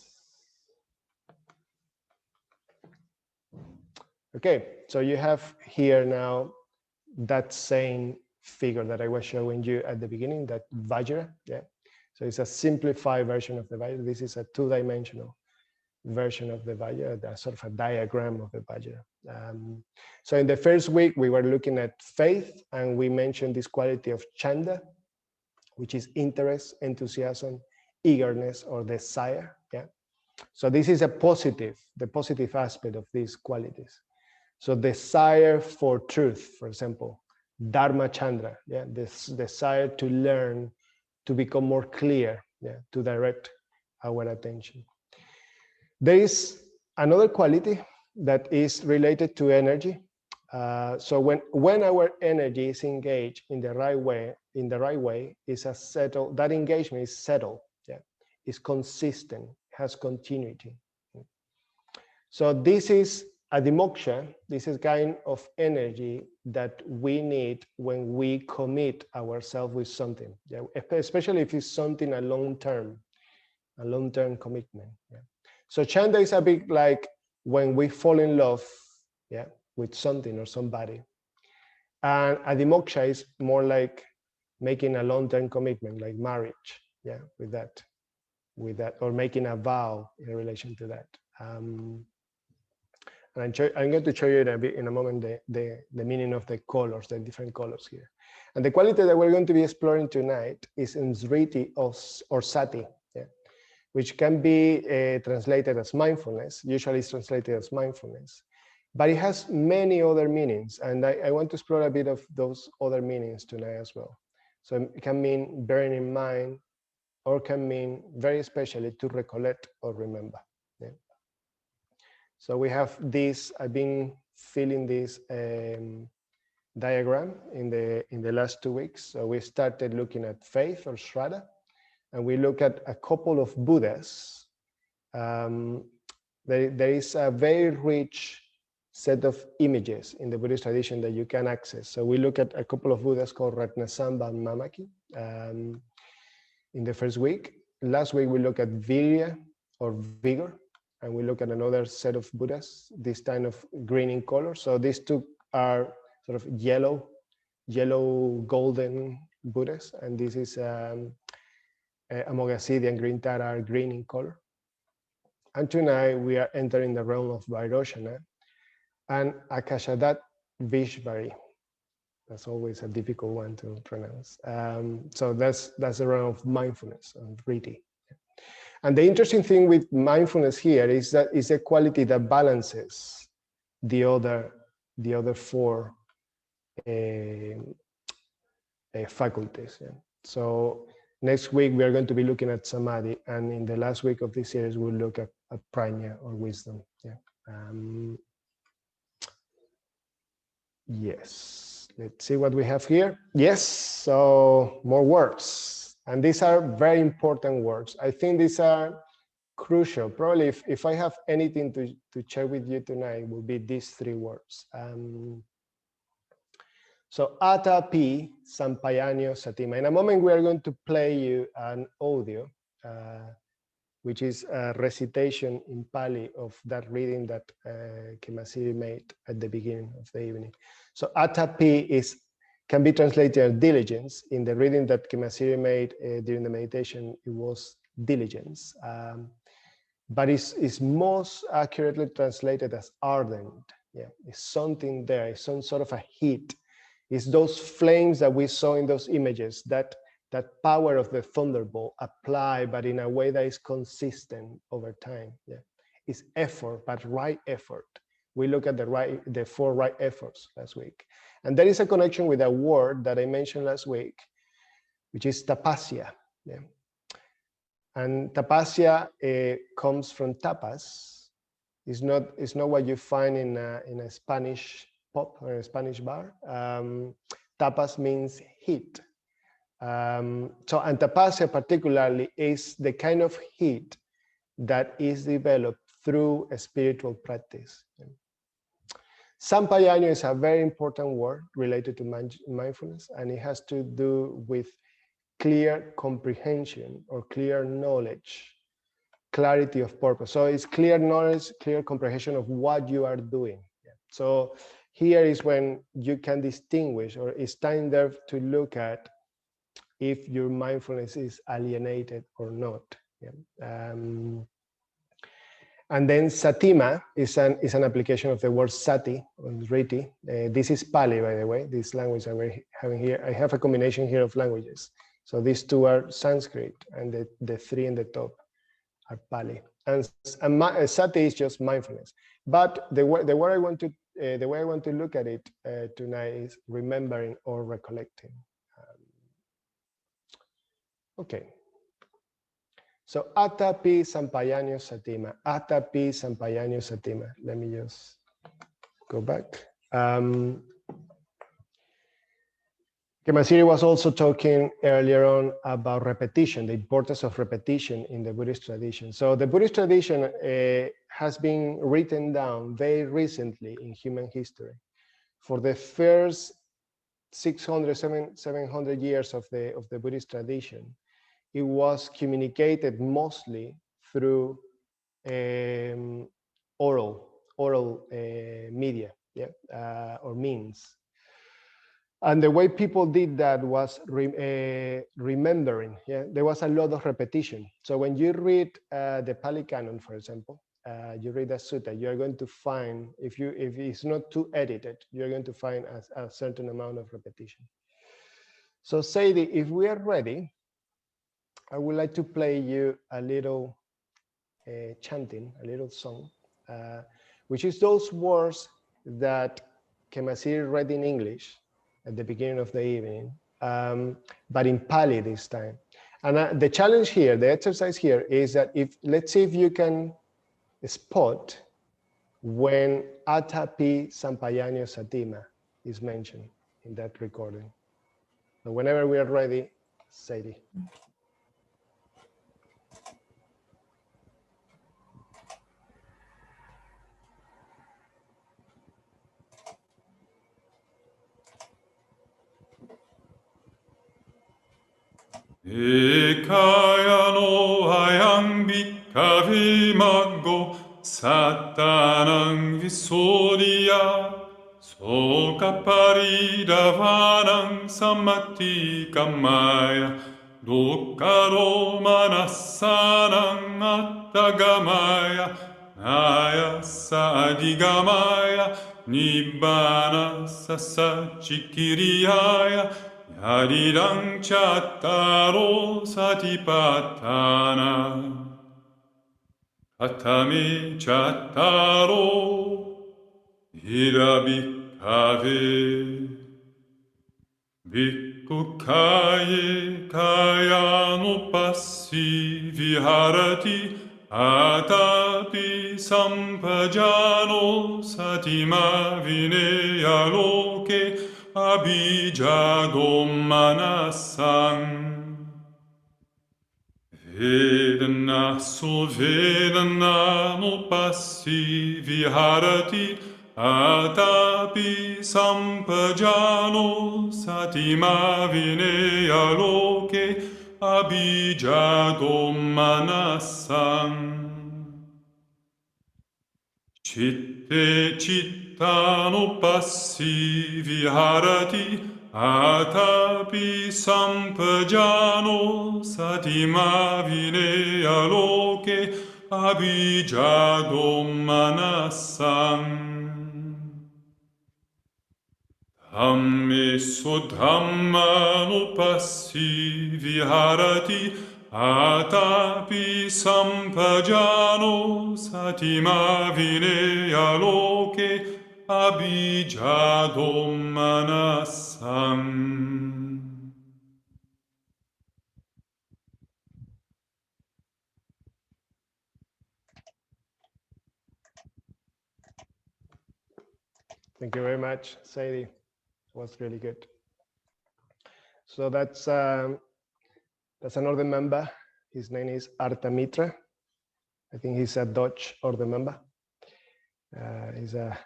Okay, so you have here now that same figure that I was showing you at the beginning, that Vajra. Yeah. So it's a simplified version of the Vajra. This is a two-dimensional version of the Vajra, a sort of a diagram of the Vajra. So in the first week, we were looking at faith, and we mentioned this quality of chanda, which is interest, enthusiasm, eagerness, or desire. Yeah. So this is the positive aspect of these qualities. So desire for truth, for example, Dharma Chandra, yeah, this desire to learn, to become more clear, yeah, to direct our attention. There is another quality that is related to energy. So when our energy is engaged in the right way, is a settled, that engagement is settled, yeah, is consistent, has continuity. So this is adimoksha. This is kind of energy that we need when we commit ourselves with something, yeah? Especially if it's something a long-term commitment. Yeah? So chanda is a bit like when we fall in love, yeah, with something or somebody. And adimoksha is more like making a long-term commitment, like marriage, yeah, with that, or making a vow in relation to that. And I'm going to show you in a moment the meaning of the colors, the different colors here. And the quality that we're going to be exploring tonight is Smriti or Sati, yeah, which can be translated as mindfulness. Usually it's translated as mindfulness, but it has many other meanings. And I want to explore a bit of those other meanings tonight as well. So it can mean bearing in mind, or can mean very especially to recollect or remember. Yeah. So we have this, I've been feeling this diagram in the last 2 weeks. So we started looking at faith or Shraddha, and we look at a couple of Buddhas. There is a very rich set of images in the Buddhist tradition that you can access. So we look at a couple of Buddhas called Ratnasambha and Mamaki in the first week. Last week we looked at Virya or vigor, and we look at another set of Buddhas, this kind of green in color. So these two are sort of yellow golden Buddhas, and this is Amoghasiddhi and Green Tara are green in color. And tonight we are entering the realm of Vairoshana and Akashadat Vishvari. That's always a difficult one to pronounce. So that's the realm of mindfulness and vritti. And the interesting thing with mindfulness here is that it's a quality that balances the other four faculties. Yeah. So next week we are going to be looking at samadhi, and in the last week of this series we'll look at prajna or wisdom. Yeah. Yes. Let's see what we have here. Yes. So more words. And these are very important words. I think these are crucial. Probably if I have anything to share with you tonight, it will be these 3 words. So Atapi Sampayanyo Satima. In a moment, we are going to play you an audio, which is a recitation in Pali of that reading that Kemasiri made at the beginning of the evening. So Atapi can be translated as diligence. In the reading that Kemasiri made during the meditation, it was diligence. But it's most accurately translated as ardent. Yeah, it's something there. It's some sort of a heat. It's those flames that we saw in those images, that power of the thunderbolt applied, but in a way that is consistent over time. Yeah, it's effort, but right effort. We look at the 4 right efforts last week, and there is a connection with a word that I mentioned last week, which is tapasya. Yeah. And tapasya comes from tapas. It's not what you find in a Spanish pub or a Spanish bar. Tapas means heat. And tapasya particularly is the kind of heat that is developed through a spiritual practice. Sampajañña is a very important word related to mindfulness, and it has to do with clear comprehension or clear knowledge, clarity of purpose. So it's clear knowledge, clear comprehension of what you are doing. Yeah. So here is when you can distinguish, or it's time there to look at if your mindfulness is alienated or not. Yeah. And then satima is an application of the word sati or riti. This is Pali, by the way, this language that we're having here. I have a combination here of languages. So these 2 are Sanskrit, and the 3 in the top are Pali. And sati is just mindfulness. But the way I want to look at it tonight is remembering or recollecting. Okay. So atapi sampajañña satima. Atapi sampajañña satima. Let me just go back. Kemasiri was also talking earlier on about repetition, the importance of repetition in the Buddhist tradition. So the Buddhist tradition has been written down very recently in human history. For the first 600, 700 years of the Buddhist tradition, it was communicated mostly through oral media, yeah, or means. And the way people did that was remembering. Yeah, there was a lot of repetition. So when you read the Pali Canon, for example, you read a sutta, you are going to find, if it's not too edited, you're going to find a certain amount of repetition. So Sadie, if we are ready, I would like to play you a little chanting, a little song, which is those words that Kemasiri read in English at the beginning of the evening, but in Pali this time. And the challenge here, the exercise here is that let's see if you can spot when atapi sampajañña satima is mentioned in that recording. So whenever we are ready, Sadie. Ekaya no hayang bhikkhave maggo sattanang visodiya sokaparidavanang sammati kammaya dukkaro manassanang attagamaya nayasa adigamaya nibbana sasachikiriyaya Yarirang chattaro satipatthana Atame chattaro ida bhikkhave Bhikkhu kaye kayanupassi viharati Atapi sampajano satima vineya loke Abhijado manasang Vedana suvedana nupassi viharati Atapi sampajano satima vineya loke Abhijado manasang Chitte chittanupassi viharati atapi sampajano satima vineya loke abhijado manasang Ammesso Dhammanupassi viharati atapi sampajano satima vineya loke abhijado manasam. Thank you very much, Sadie. It was really good. So that's another member. His name is Artamitra. I think he's a Dutch order member. He's a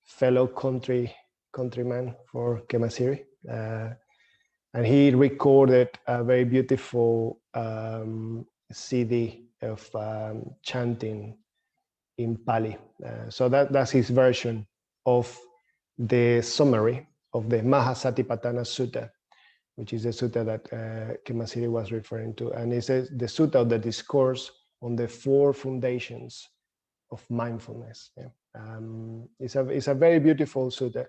fellow countryman for Kemasiri. And he recorded a very beautiful CD of chanting in Pali. So that's his version of the summary of the Mahasatipatthana Sutta, which is the sutta that Kemasiri was referring to. And it says the sutta of the discourse on the 4 foundations of mindfulness. Yeah. It's a very beautiful sutta.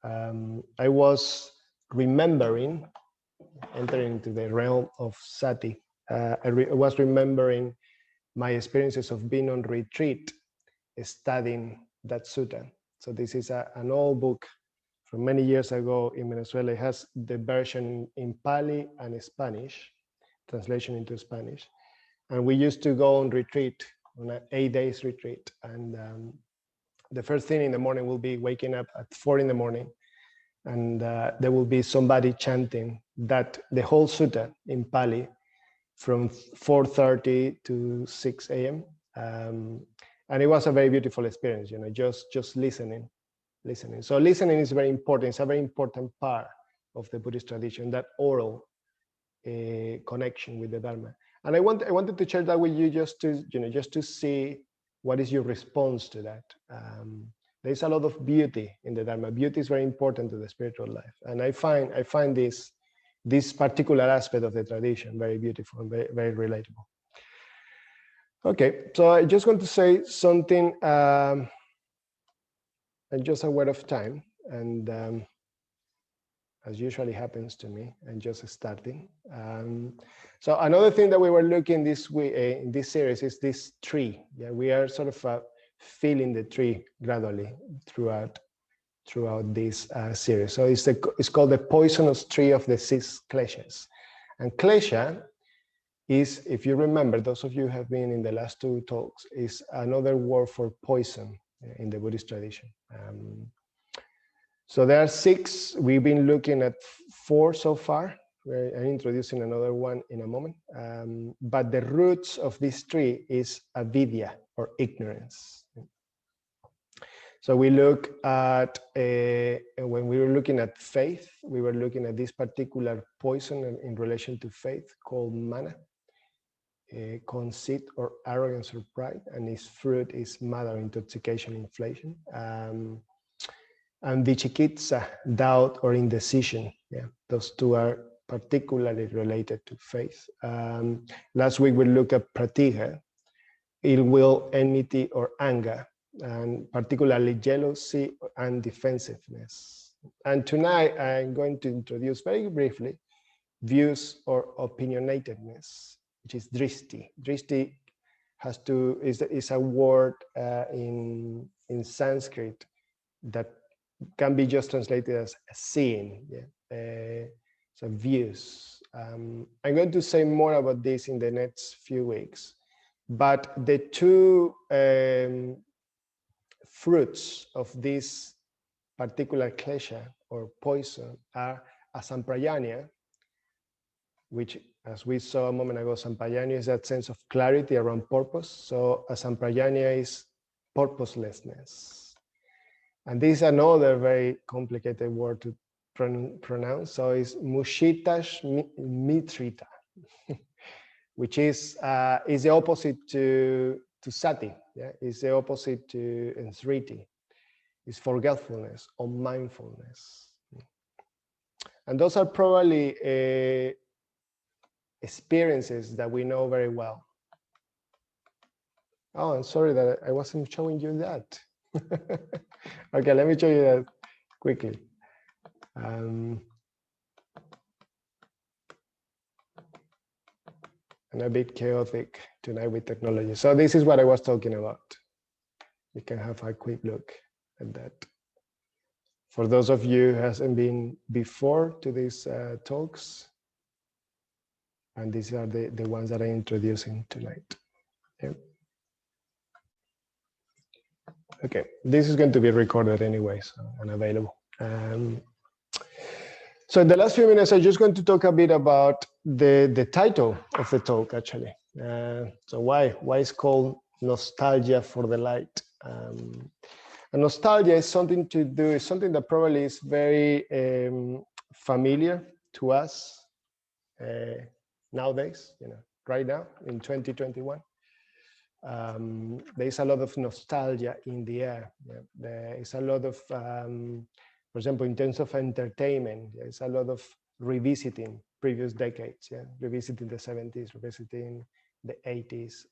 I was remembering, entering into the realm of sati, I was remembering my experiences of being on retreat, studying that sutta. So this is an old book from many years ago in Venezuela. It has the version in Pali and Spanish, translation into Spanish. And we used to go on retreat, on an 8 days retreat. And the first thing in the morning will be waking up at 4 in the morning. And there will be somebody chanting that the whole sutta in Pali from 4:30 to 6 a.m. And it was a very beautiful experience, you know, just listening. So listening is very important. It's a very important part of the Buddhist tradition, that oral connection with the Dharma. And I wanted to share that with you just to see what is your response to that. There's a lot of beauty in the Dharma. Beauty is very important to the spiritual life. And I find this particular aspect of the tradition very beautiful and very, very relatable. Okay, so I just want to say something, I'm just aware of time, and as usually happens to me, I'm just starting. So another thing that we were looking this week in this series is this tree. Yeah, we are sort of feeling the tree gradually throughout this series. So it's called the poisonous tree of the 6 kleshas. And klesha is, if you remember, those of you who have been in the last 2 talks, is another word for poison in the Buddhist tradition. So there are 6. We've been looking at 4 so far. We're introducing another one in a moment. But the roots of this tree is avidya, or ignorance. So we look at, when we were looking at faith, we were looking at this particular poison in relation to faith called mana, conceit or arrogance or pride, and its fruit is mada, intoxication, inflation. And vichikitsa, doubt or indecision. Yeah, those 2 are particularly related to faith. Last week we looked at pratiga, ill will, enmity or anger, and particularly jealousy and defensiveness. And tonight I'm going to introduce very briefly views or opinionatedness, which is drishti. Drishti is a word in Sanskrit that can be just translated as seeing. Yeah. So views. I'm going to say more about this in the next few weeks. But the 2 fruits of this particular klesha or poison are asamprayanya, which, as we saw a moment ago, sampayanya is that sense of clarity around purpose. So asamprayanya is purposelessness. And this is another very complicated word to pronounce. So it's mushitash mitrita, which is the opposite to sati. Yeah, it's the opposite to ensriti. It's forgetfulness or mindfulness. And those are probably experiences that we know very well. Oh, I'm sorry that I wasn't showing you that. Okay, let me show you that quickly. And a bit chaotic tonight with technology. So this is what I was talking about. You can have a quick look at that. For those of you who hasn't been before to these talks, and these are the ones that I'm introducing tonight. Yeah. Okay, this is going to be recorded anyway, so, and available. So in the last few minutes, I'm just going to talk a bit about the title of the talk, actually. So why it's called Nostalgia for the Light? And nostalgia is something to do, is something that probably is very familiar to us nowadays, right now in 2021. There's a lot of nostalgia in the air. There is a lot of, for example, in terms of entertainment, there's a lot of revisiting previous decades, revisiting the 70s, revisiting the 80s.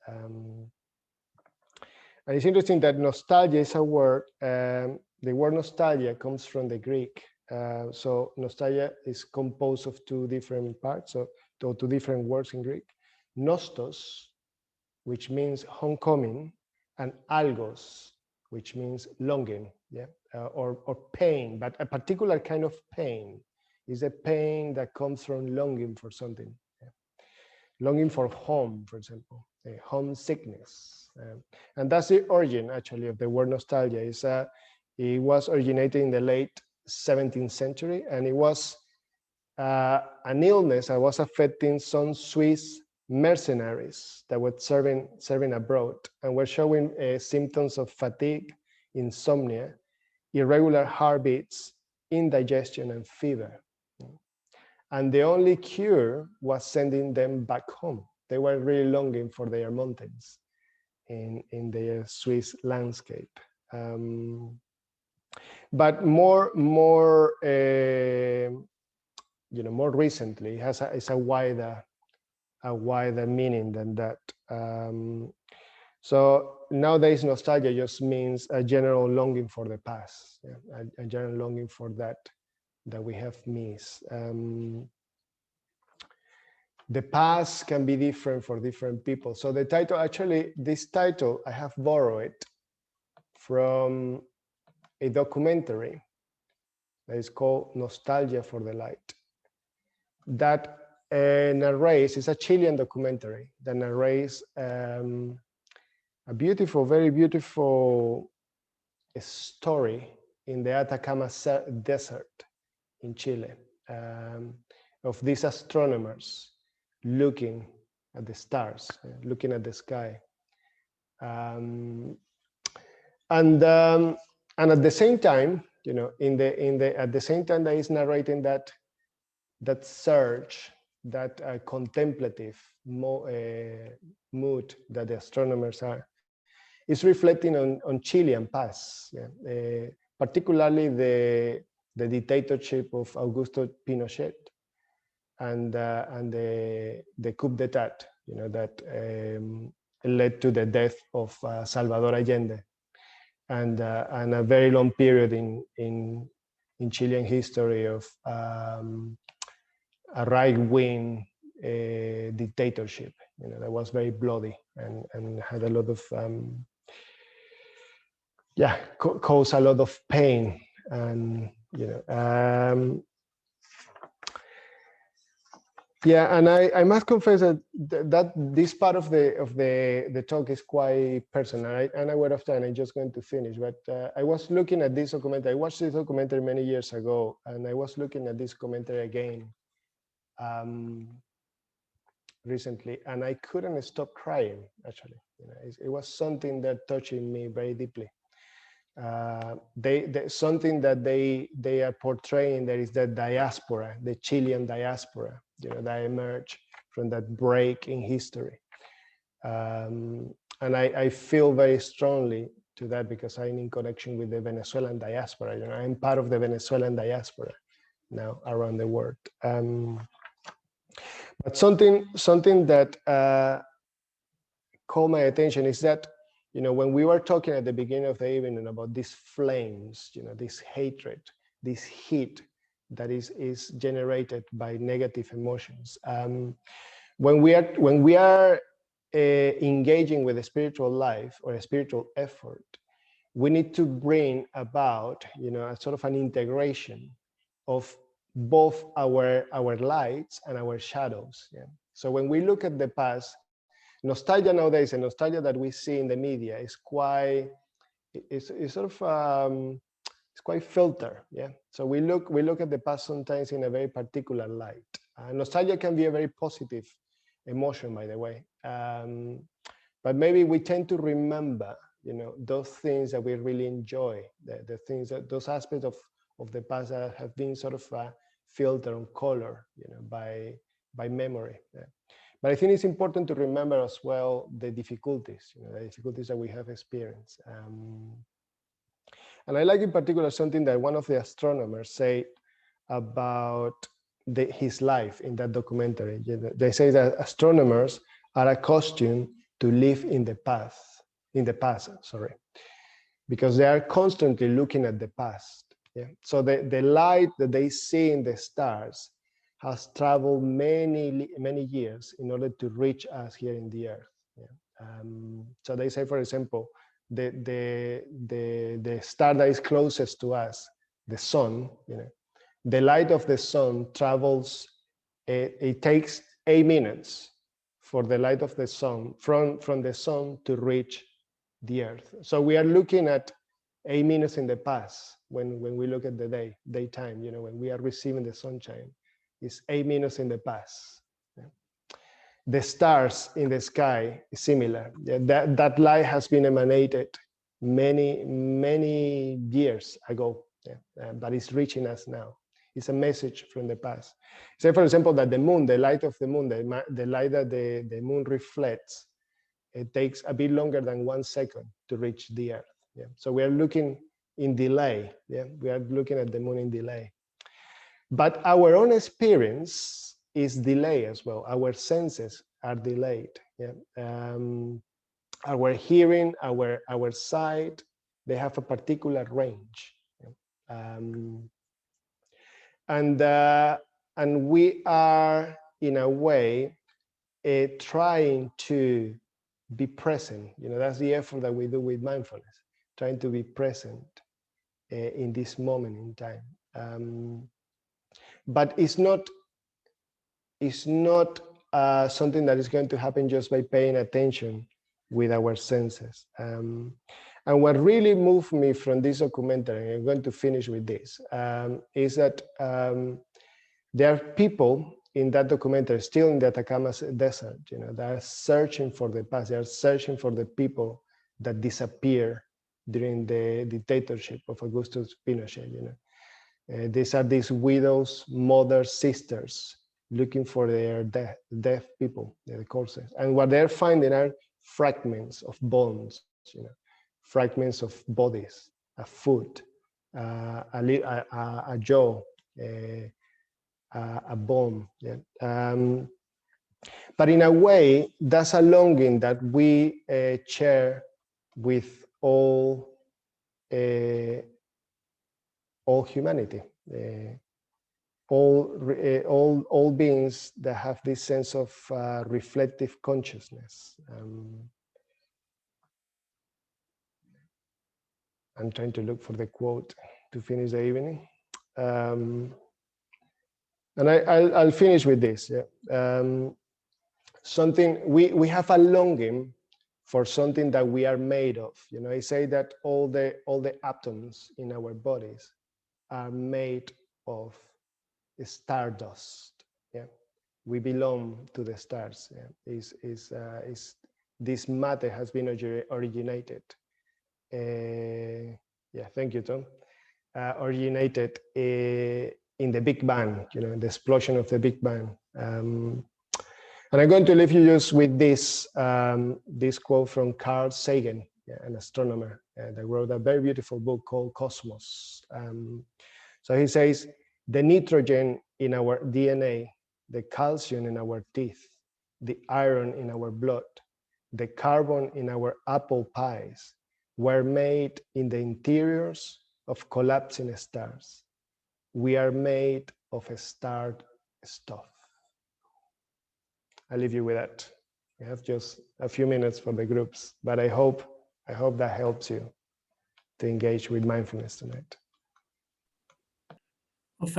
And it's interesting that nostalgia is a word, the word nostalgia comes from the Greek. So nostalgia is composed of two different parts, so two different words in Greek. Nostos, which means homecoming, and algos, which means longing, or pain, but a particular kind of pain is a pain that comes from longing for something. Longing for home, for example, homesickness. And that's the origin, actually, of the word nostalgia. It was originated in the late 17th century, and it was an illness that was affecting some Swiss mercenaries that were serving abroad and were showing symptoms of fatigue, insomnia, irregular heartbeats, indigestion, and fever. And the only cure was sending them back home. They were really longing for their mountains in their Swiss landscape. But more recently, it's a wider meaning than that. So nowadays, nostalgia just means a general longing for the past, a general longing for that we have missed. The past can be different for different people. So the title, actually, this title, I have borrowed it from a documentary that is called Nostalgia for the Light. That narrates, it's a Chilean documentary that narrates a beautiful, very beautiful story in the Atacama Desert in Chile, of these astronomers looking at the stars, looking at the sky. And at the same time, at the same time that is narrating that search, that contemplative mood that the astronomers are, is reflecting on Chilean past, particularly the dictatorship of Augusto Pinochet and the coup d'etat, that led to the death of Salvador Allende, and a very long period in Chilean history of a right-wing dictatorship, that was very bloody and had a lot of caused a lot of pain, and and I must confess that this part of the talk is quite personal, and aware of time. I'm just going to finish, but I was looking at this documentary. I watched this documentary many years ago, and I was looking at this documentary again recently, and I couldn't stop crying. Actually, it was something that touched me very deeply. Something that they are portraying there is the diaspora, the Chilean diaspora, that emerged from that break in history, and I feel very strongly to that because I'm in connection with the Venezuelan diaspora. I'm part of the Venezuelan diaspora now around the world. But something that caught my attention is that, when we were talking at the beginning of the evening about these flames, this hatred, this heat that is generated by negative emotions. When we are engaging with a spiritual life or a spiritual effort, we need to bring about, a sort of an integration of both our lights and our shadows. Yeah. So when we look at the past, nostalgia nowadays, and nostalgia that we see in the media is quite, it's sort of, it's quite filtered. Yeah. So we look at the past sometimes in a very particular light. Nostalgia can be a very positive emotion, by the way. But maybe we tend to remember, those things that we really enjoy, the things that, those aspects of the past that have been sort of filtered and colored, by memory. Yeah. But I think it's important to remember as well the difficulties, the difficulties that we have experienced. And I like in particular something that one of the astronomers said about his life in that documentary. They say that astronomers are accustomed to live in the past, because they are constantly looking at the past. Yeah. So the light that they see in the stars has traveled many years in order to reach us here in the earth. Yeah. So they say, for example, the star that is closest to us, the sun, the light of the sun travels, it takes 8 minutes for the light of the sun, from the sun to reach the earth. So we are looking at 8 minutes in the past when we look at the daytime, when we are receiving the sunshine, it's 8 minutes in the past. Yeah. The stars in the sky is similar. Yeah, that light has been emanated many years ago, yeah, but it's reaching us now. It's a message from the past. Say, for example, that the moon, the light of the moon, the light that the moon reflects, it takes a bit longer than 1 second to reach the earth. Yeah. So we are looking in delay. Yeah, we are looking at the moon in delay. But our own experience is delayed as well. Our senses are delayed. Yeah. Our hearing, our sight, they have a particular range. Yeah. And we are, in a way, trying to be present. That's the effort that we do with mindfulness, trying to be present in this moment in time. But it's not something that is going to happen just by paying attention with our senses. And what really moved me from this documentary, and I'm going to finish with this, is that there are people in that documentary, still in the Atacama Desert, that are searching for the past. They are searching for the people that disappeared during the dictatorship of Augusto Pinochet. These are these widows, mothers, sisters, looking for their deaf people, the corpses. And what they're finding are fragments of bones, fragments of bodies, a foot, a jaw, a bone. Yeah. But in a way, that's a longing that we share with all humanity, all beings that have this sense of reflective consciousness. I'm trying to look for the quote to finish the evening. And I'll finish with this. Yeah. Something we have a longing for something that we are made of. I say that all the atoms in our bodies are made of stardust. Yeah, we belong to the stars. Yeah. This matter has been originated. Yeah, thank you, Tom. Originated in the Big Bang, the explosion of the Big Bang. And I'm going to leave you just with this quote from Carl Sagan, an astronomer that wrote a very beautiful book called Cosmos. So he says, the nitrogen in our DNA, the calcium in our teeth, the iron in our blood, the carbon in our apple pies were made in the interiors of collapsing stars. we are made of a start stuff. I'll leave you with that. We have just a few minutes for the groups, but I hope that helps you to engage with mindfulness tonight. Well, thank